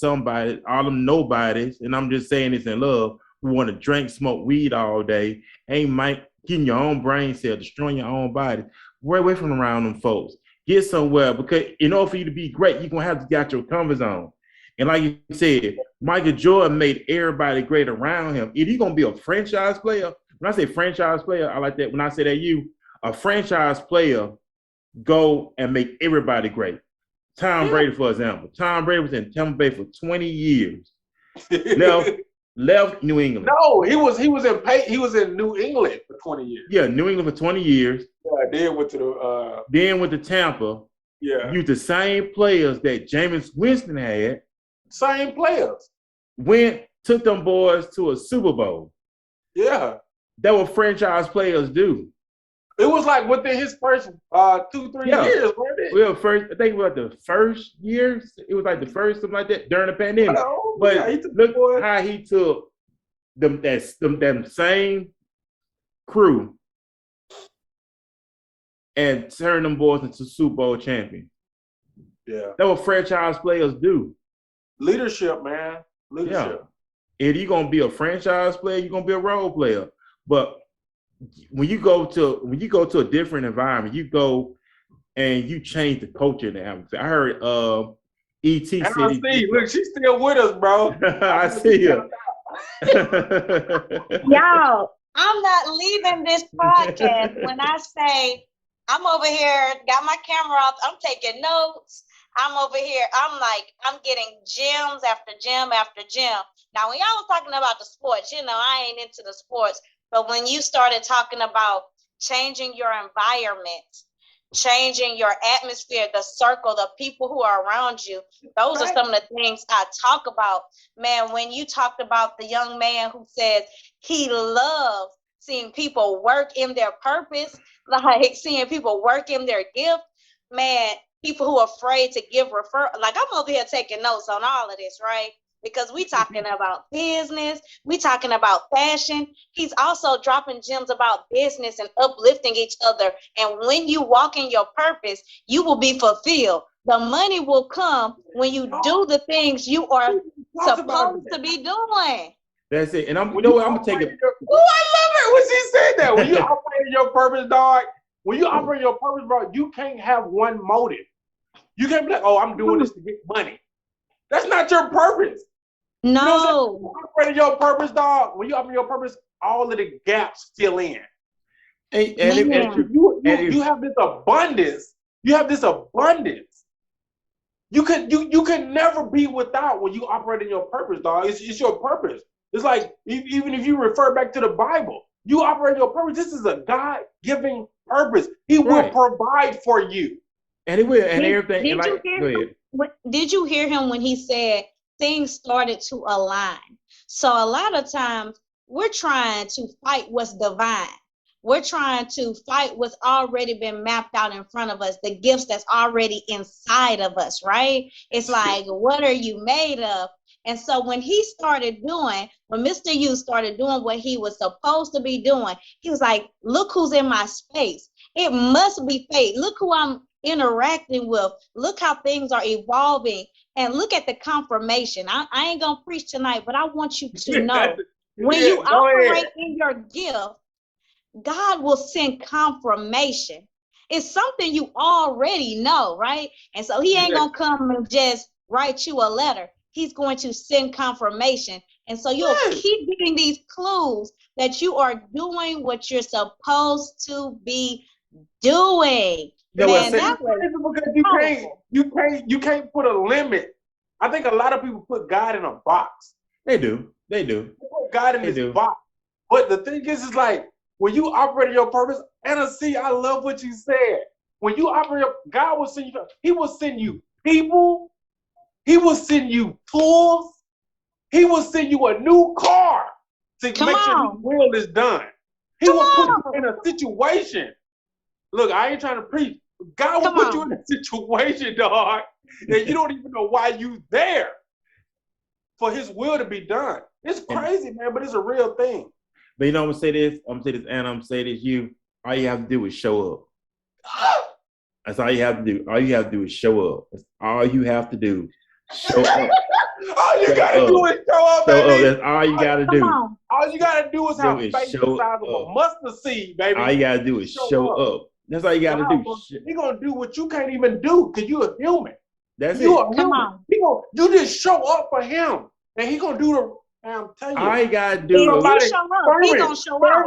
all them nobodies, and I'm just saying this in love, who want to drink, smoke weed all day, getting your own brain cell, destroying your own body. Get away from around them folks. Get somewhere, because in order for you to be great, you're going to have to get out your comfort zone. And like you said, Michael Jordan made everybody great around him. If you're going to be a franchise player, when I say franchise player, I like that. When I say that a franchise player go and make everybody great. Tom Brady, for example. Tom Brady was in Tampa Bay for 20 years. Left New England. No, he was in New England for 20 years. Yeah, New England for 20 years. Yeah, then went to Tampa. Yeah. Used the same players that Jameis Winston had. Same players. Took them boys to a Super Bowl. Yeah. That what franchise players do. It was like within his first 2-3 years, wasn't it? Well, I think it was the first years. It was like the first, something like that, during the pandemic. But look how he took them same crew and turn them boys into Super Bowl champions. Yeah. That's what franchise players do. Leadership, man. Leadership. Yeah. If you're gonna be a franchise player, you're gonna be a role player. But when you go to a different environment, you go and you change the culture in the atmosphere. I heard E.T. And said I see, look, she's still with us, bro. I see her. Y'all, I'm not leaving this podcast when I say I'm over here, got my camera off, I'm taking notes. I'm over here, I'm getting gems after gem after gem. Now, when y'all was talking about the sports, I ain't into the sports, but when you started talking about changing your environment, changing your atmosphere, the circle, the people who are around you, those are some of the things I talk about. Man, when you talked about the young man who says he loves seeing people work in their purpose, like seeing people work in their gift, man, people who are afraid to give like I'm over here taking notes on all of this, right? Because we talking about business, we talking about fashion. He's also dropping gems about business and uplifting each other. And when you walk in your purpose, you will be fulfilled. The money will come when you do the things you are supposed to be doing. That's it. And I'm gonna take it. Oh, I love it when she said that. When you operate in your purpose, dog, when you operate in your purpose, bro, you can't have one motive. You can't be like, oh, I'm doing this to get money. That's not your purpose. No. You know what I'm saying? When you operate in your purpose, dog, when you operate in your purpose, all of the gaps fill in. You have this abundance. You have this abundance. You can never be without when you operate in your purpose, dog. It's your purpose. It's like, even if you refer back to the Bible, you operate in your purpose. This is a God-giving purpose. He will provide for you. And he will, and everything. Did you hear him when he said things started to align? So a lot of times we're trying to fight what's divine. We're trying to fight what's already been mapped out in front of us, the gifts that's already inside of us, right? It's like, what are you made of? And so when Mr. U started doing what he was supposed to be doing, he was like, look who's in my space. It must be fate. Look who I'm interacting with. Look how things are evolving. And look at the confirmation. I ain't going to preach tonight, but I want you to know when you operate in your gift, God will send confirmation. It's something you already know, right? And so he ain't going to come and just write you a letter. He's going to send confirmation. And so you'll keep getting these clues that you are doing what you're supposed to be doing. Man, that was you can't put a limit. I think a lot of people put God in a box. They do. They put God in this box. But the thing is like, when you operate in your purpose, Anna C, I love what you said. When you operate, God will send you, he will send you people, he will send you tools, he will send you a new car to make sure his will is done. He will put you in a situation. Look, I ain't trying to preach. God will put you in a situation, dog, that you don't even know why you there for his will to be done. It's crazy, man, but it's a real thing. But you know, I'm gonna say this, Anna, I'm gonna say this, you. All you have to do is show up. That's all you have to do. All you have to do is show up. That's all you have to do. Show up. All you gotta do is show up, baby. That's all you gotta do. All you gotta do is have faith the size of a mustard seed, baby. All you gotta do is show up. That's all you gotta do. He's gonna do what you can't even do because you're a human. That's you it. Come on. You just show up for him, and he's gonna do the. I'm telling you, all you gotta do is he's gonna show up.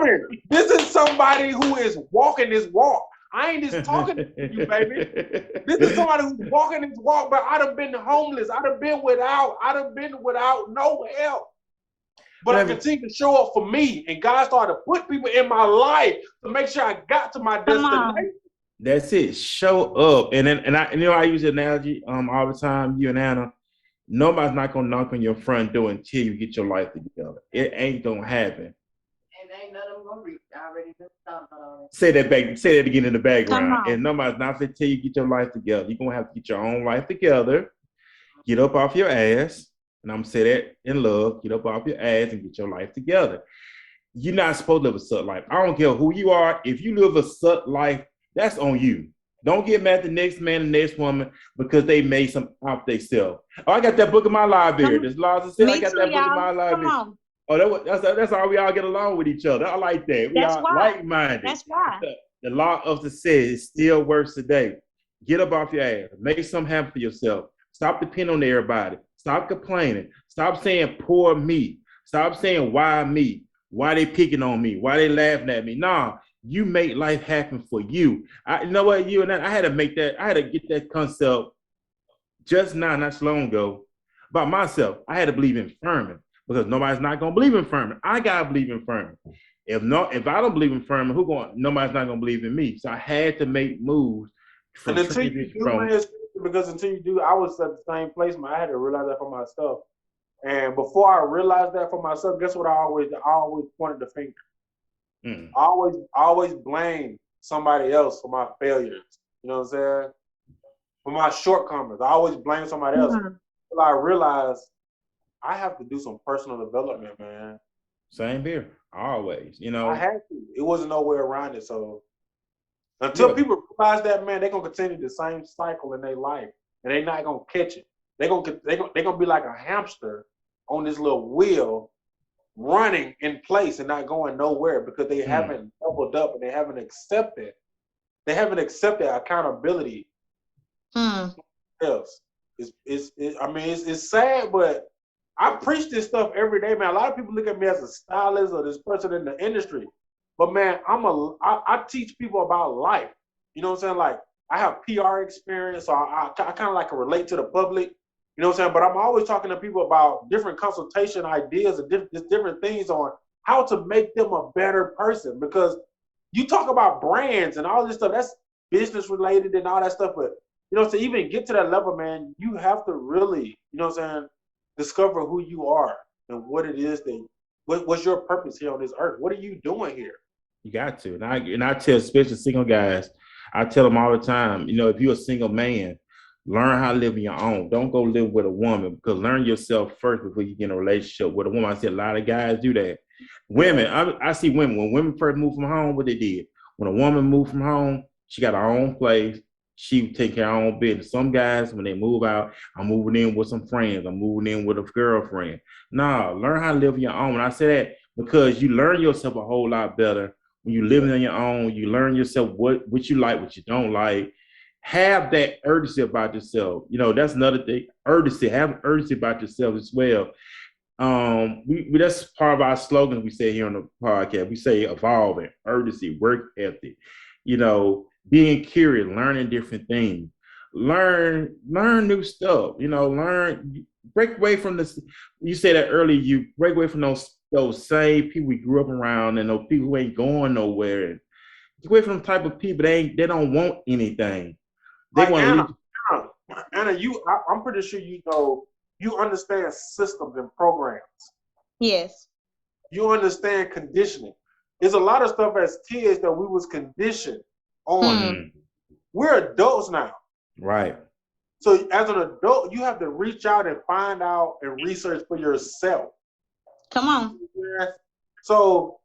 This is somebody who is walking this walk. I ain't just talking to you, baby. This is somebody who's walking this walk, but I'd have been homeless. I'd have been without no help. But I continue to show up for me, and God started to put people in my life to make sure I got to my destination. That's it. Show up, and I use the analogy all the time. You and Anna. Nobody's not gonna knock on your front door until you get your life together. It ain't gonna happen. And ain't none of them gonna reach. I already been talking about it. Say that again in the background. And nobody's not gonna tell you get your life together. You're gonna have to get your own life together. Get up off your ass And I'm gonna say that in love, get up off your ass and get your life together. You're not supposed to live a suck life. I don't care who you are. If you live a suck life, that's on you. Don't get mad at the next man, the next woman, because they made some out themselves. Oh, I got that book in my library. There's laws of sin. I Me got too, that book in y'all. my Come library. on. Oh, that's how we all get along with each other. I like that. We That's are why. like-minded. That's why. The law of the sin still works today. Get up off your ass. Make something happen for yourself. Stop depending on everybody. Stop complaining. Stop saying poor me. Stop saying why me. Why they picking on me? Why they laughing at me? Nah, you make life happen for you. You know what? You and I had to make that. I had to get that concept just now, not so long ago, about myself. I had to believe in Furman because nobody's not gonna believe in Furman. I gotta believe in Furman. If I don't believe in Furman, nobody's not gonna believe in me. So I had to make moves And until you do, man, because until you do, I was at the same place, man. I had to realize that for myself. And before I realized that for myself, guess what? I always pointed the finger. I always blame somebody else for my failures. You know what I'm saying? For my shortcomings, I always blame somebody else. Until I realized I have to do some personal development, man. Same here, always. You know, I had to. It wasn't no way around it. So until people realize that, man, they're gonna continue the same cycle in their life, and they're not gonna catch it. They're gonna be like a hamster on this little wheel, running in place and not going nowhere because they haven't doubled up and they haven't accepted accountability. Else, it's sad, but I preach this stuff every day, man. A lot of people look at me as a stylist or this person in the industry, but man, I teach people about life. You know what I'm saying? Like I have PR experience, so I kind of like to relate to the public. You know what I'm saying? But I'm always talking to people about different consultation ideas and different things on how to make them a better person. Because you talk about brands and all this stuff, that's business related and all that stuff. But, you know, to even get to that level, man, you have to really, you know what I'm saying, discover who you are and what it is what's your purpose here on this earth? What are you doing here? You got to. And I tell especially single guys, I tell them all the time, you know, if you're a single man, learn how to live on your own. Don't go live with a woman because learn yourself first before you get in a relationship with a woman. I see a lot of guys do that. Women, I see women, when women first move from home, what they did. When a woman moved from home, she got her own place. She take care of her own business. Some guys, when they move out, I'm moving in with some friends. I'm moving in with a girlfriend. Nah, learn how to live on your own. And I say that because you learn yourself a whole lot better when you're living on your own. You learn yourself what you like, what you don't like. Have that urgency about yourself. You know, that's another thing. Urgency. Have urgency about yourself as well. That's part of our slogan we say here on the podcast. We say evolving, urgency, work ethic. You know, being curious, learning different things, learn new stuff. You know, break away from this. You said that earlier. You break away from those same people we grew up around and those people who ain't going nowhere. And get away from the type of people they don't want anything. They like want Anna, I'm pretty sure you understand systems and programs. Yes. You understand conditioning. There's a lot of stuff as kids that we was conditioned on. We're adults now. Right. So as an adult, you have to reach out and find out and research for yourself. Come on. So,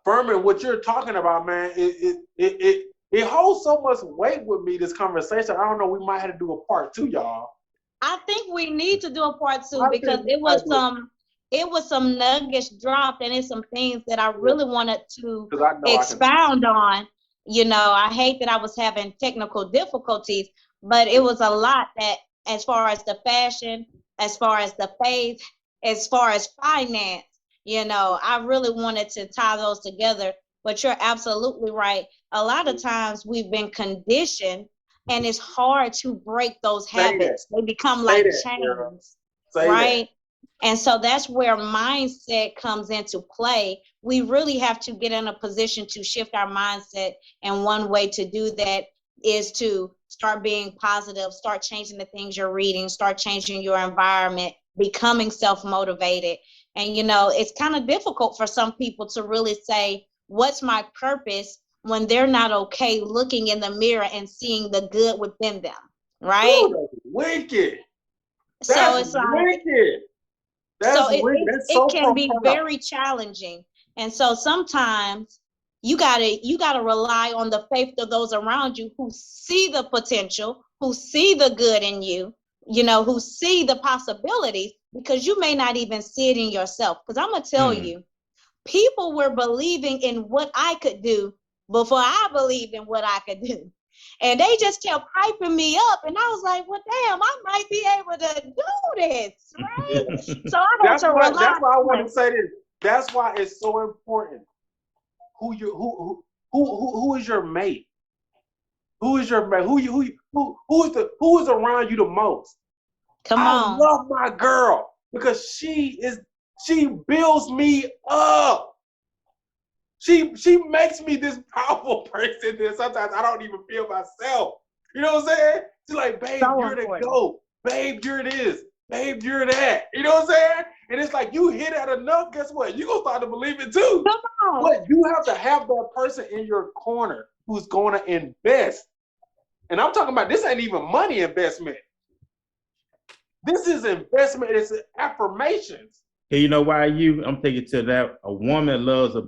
Furman, what you're talking about, man, it holds so much weight with me, this conversation. I don't know, we might have to do a part 2, y'all. I think we need to do a part 2 because it was some nuggets dropped and it's some things that I really wanted to expound on. You know, I hate that I was having technical difficulties, but it was a lot that as far as the fashion, as far as the faith, as far as finance, you know, I really wanted to tie those together. But you're absolutely right. A lot of times we've been conditioned and it's hard to break those habits. They become like chains, right? And so that's where mindset comes into play. We really have to get in a position to shift our mindset. And one way to do that is to start being positive, start changing the things you're reading, start changing your environment, becoming self-motivated. And, you know, it's kind of difficult for some people to really say, what's my purpose when they're not okay looking in the mirror and seeing the good within them, right? Ooh, wicked. So it's like, wicked. That's wicked. That's so it can be profound. very challenging. And so sometimes you gotta rely on the faith of those around you who see the potential, who see the good in you, who see the possibilities, because you may not even see it in yourself. Because I'm gonna tell you, people were believing in what I could do before I believed in what I could do. And they just kept hyping me up. And I was like, well, damn, I might be able to do this, right? So I had to rely. That's why I want to say this. That's why it's so important. Who is your mate? Who is your mate? Who is around you the most? Come on. I love my girl because she builds me up. She makes me this powerful person that sometimes I don't even feel myself. You know what I'm saying? She's like, babe, you're the GOAT. Babe, you're this. Babe, you're that. You know what I'm saying? And it's like, you hit that enough, guess what? You're going to start to believe it too. Come on. But you have to have that person in your corner who's going to invest. And I'm talking about, this ain't even money investment. This is investment. It's affirmations. Hey, you know why I'm taking to that. A woman loves a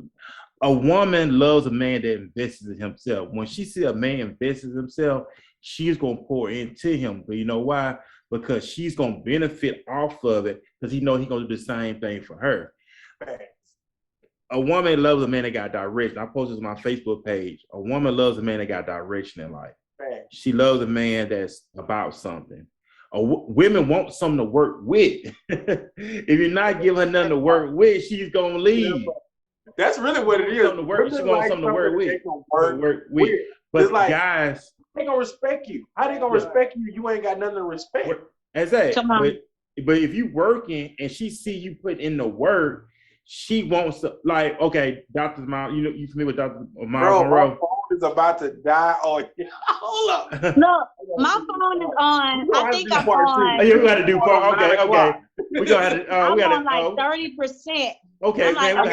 man that invests in himself. When she see a man invests in himself, she's gonna pour into him. But you know why? Because she's gonna benefit off of it because he know he's gonna do the same thing for her. A woman loves a man that got direction. I posted on my Facebook page. A woman loves a man that got direction in life. She loves a man that's about something. Women want something to work with. If you're not giving her nothing to work with, she's gonna leave. That's really what it is. She's going something to work with. But like, guys, they gonna respect you. How they gonna respect you? You ain't got nothing to respect. Exactly. But if you working and she see you put in the work, she wants to, like, okay, Dr. Miles, you familiar with Dr. Miles Monroe? My phone is about to die. Oh, hold up. Look, my phone is on. I think I'm on. Oh, you got to do part. Okay. We gonna I'm on like 30%. Okay, man, I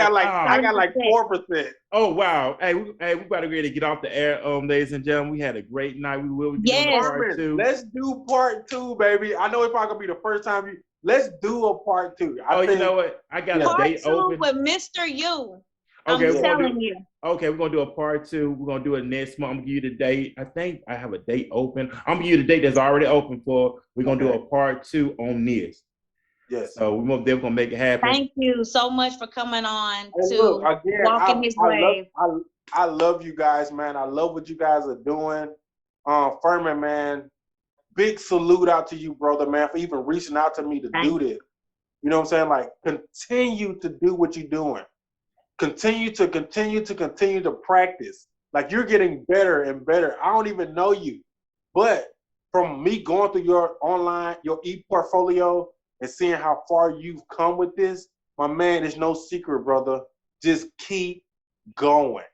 got like 4%. Oh wow! Hey, we about to ready to get off the air, ladies and gentlemen. We had a great night. We will be doing part 2. Let's do part 2, baby. I know it's probably gonna be the first time. Let's do a part 2. You know what? I got a date open with Mr. U. Okay, I'm telling you. Okay, we're gonna do a part 2. We're gonna do it next month. I'm gonna give you the date. I think I have a date open. I'm gonna give you the date that's already open for. We're gonna do a part 2 on this. Yes. So they're gonna make it happen. Thank you so much for coming on walking his way. I love you guys, man. I love what you guys are doing. Furman, man, big salute out to you, brother, man, for even reaching out to me to do this. You know what I'm saying? Like, continue to do what you're doing. Continue to practice. Like, you're getting better and better. I don't even know you, but from me going through your e-portfolio and seeing how far you've come with this, my man, there's no secret, brother. Just keep going.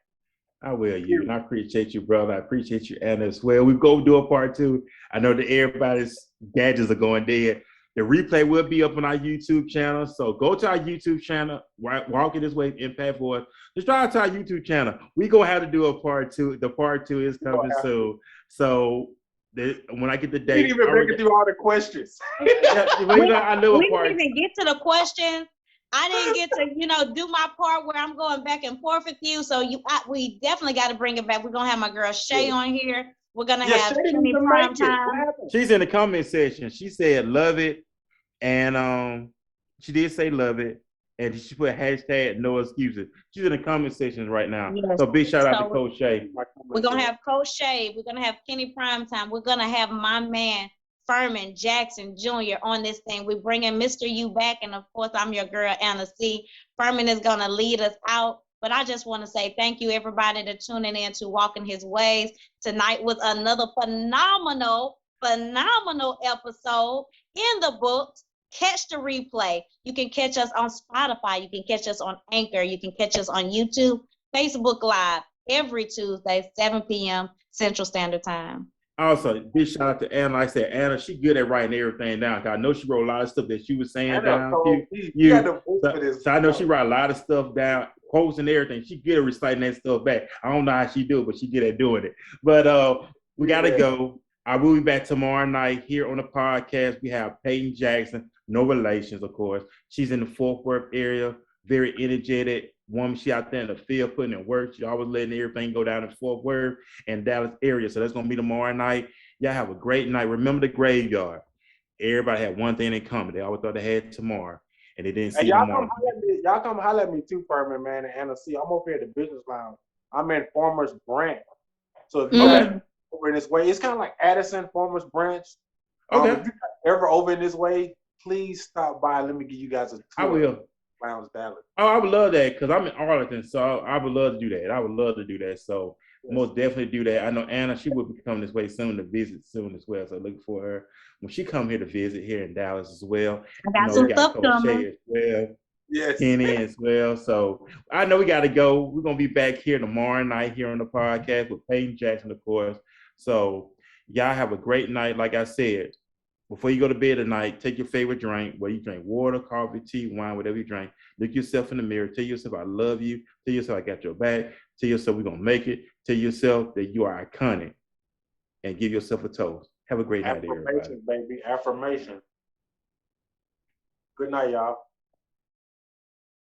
I will, and I appreciate you, brother. I appreciate you, Anna, as well. We go do a part 2. I know that everybody's gadgets are going dead. The replay will be up on our YouTube channel. So go to our YouTube channel, Walking This Way, Impact Voice. Just drive to our YouTube channel. We gonna have to do a part 2. The part 2 is coming soon. So when I get the date, you didn't even make it through all the questions. We didn't even get to the questions. I didn't get to, do my part where I'm going back and forth with you. So we definitely got to bring it back. We're gonna have my girl Shay on here. We're gonna have Kenny Prime Time. She's in the comment section. She said love it, and she did say love it, and she put hashtag no excuses. She's in the comment section right now. Yes. So big shout out to Coach Shay. We're gonna have Coach Shay. We're gonna have Kenny Prime Time. We're gonna have my man Furman Jackson Jr. on this thing. We're bringing Mr. U back, and of course, I'm your girl Anna C. Furman is gonna lead us out. But I just want to say thank you, everybody, to tuning in to Walking His Ways. Tonight was another phenomenal episode in the books. Catch the replay. You can catch us on Spotify. You can catch us on Anchor. You can catch us on YouTube, Facebook Live every Tuesday, 7 p.m. Central Standard Time. Also, big shout out to Anna. Like I said, Anna, she good at writing everything down. I know she wrote a lot of stuff that she was saying down. So I know she wrote a lot of stuff down, quotes and everything. She good at reciting that stuff back. I don't know how she do it, but she good at doing it. But we gotta go. I will be back tomorrow night here on the podcast. We have Peyton Jackson, no relations, of course. She's in the Fort Worth area, very energetic woman. She out there in the field putting in work. She always letting everything go down in Fort Worth and Dallas area. So that's going to be tomorrow night. Y'all have a great night. Remember the graveyard. Everybody had one thing in common. They always thought they had tomorrow, and they didn't see tomorrow. Y'all come holler at me too, Furman, man, and Anna C. I'm over here at the business lounge. I'm in Farmers Branch. So if you guys over in this way, it's kind of like Addison, Farmers Branch. Okay. If you're ever over in this way, please stop by. Let me give you guys a tour. I will. Lounge Dallas. Oh, I would love that because I'm in Arlington, so I would love to do that. I would love to do that. So most definitely do that. I know Anna, she will be coming this way soon to visit soon as well. So looking for her when she come here to visit here in Dallas as well. I got some stuff coming. As well. Yes. Kenny as well. So I know we got to go. We're going to be back here tomorrow night here on the podcast with Peyton Jackson, of course. So y'all have a great night. Like I said, before you go to bed tonight, take your favorite drink, whether you drink water, coffee, tea, wine, whatever you drink. Look yourself in the mirror. Tell yourself, I love you. Tell yourself, I got your back. Tell yourself, we're going to make it. Tell yourself that you are iconic. And give yourself a toast. Have a great night, everybody. Affirmation, baby. Affirmation. Good night, y'all.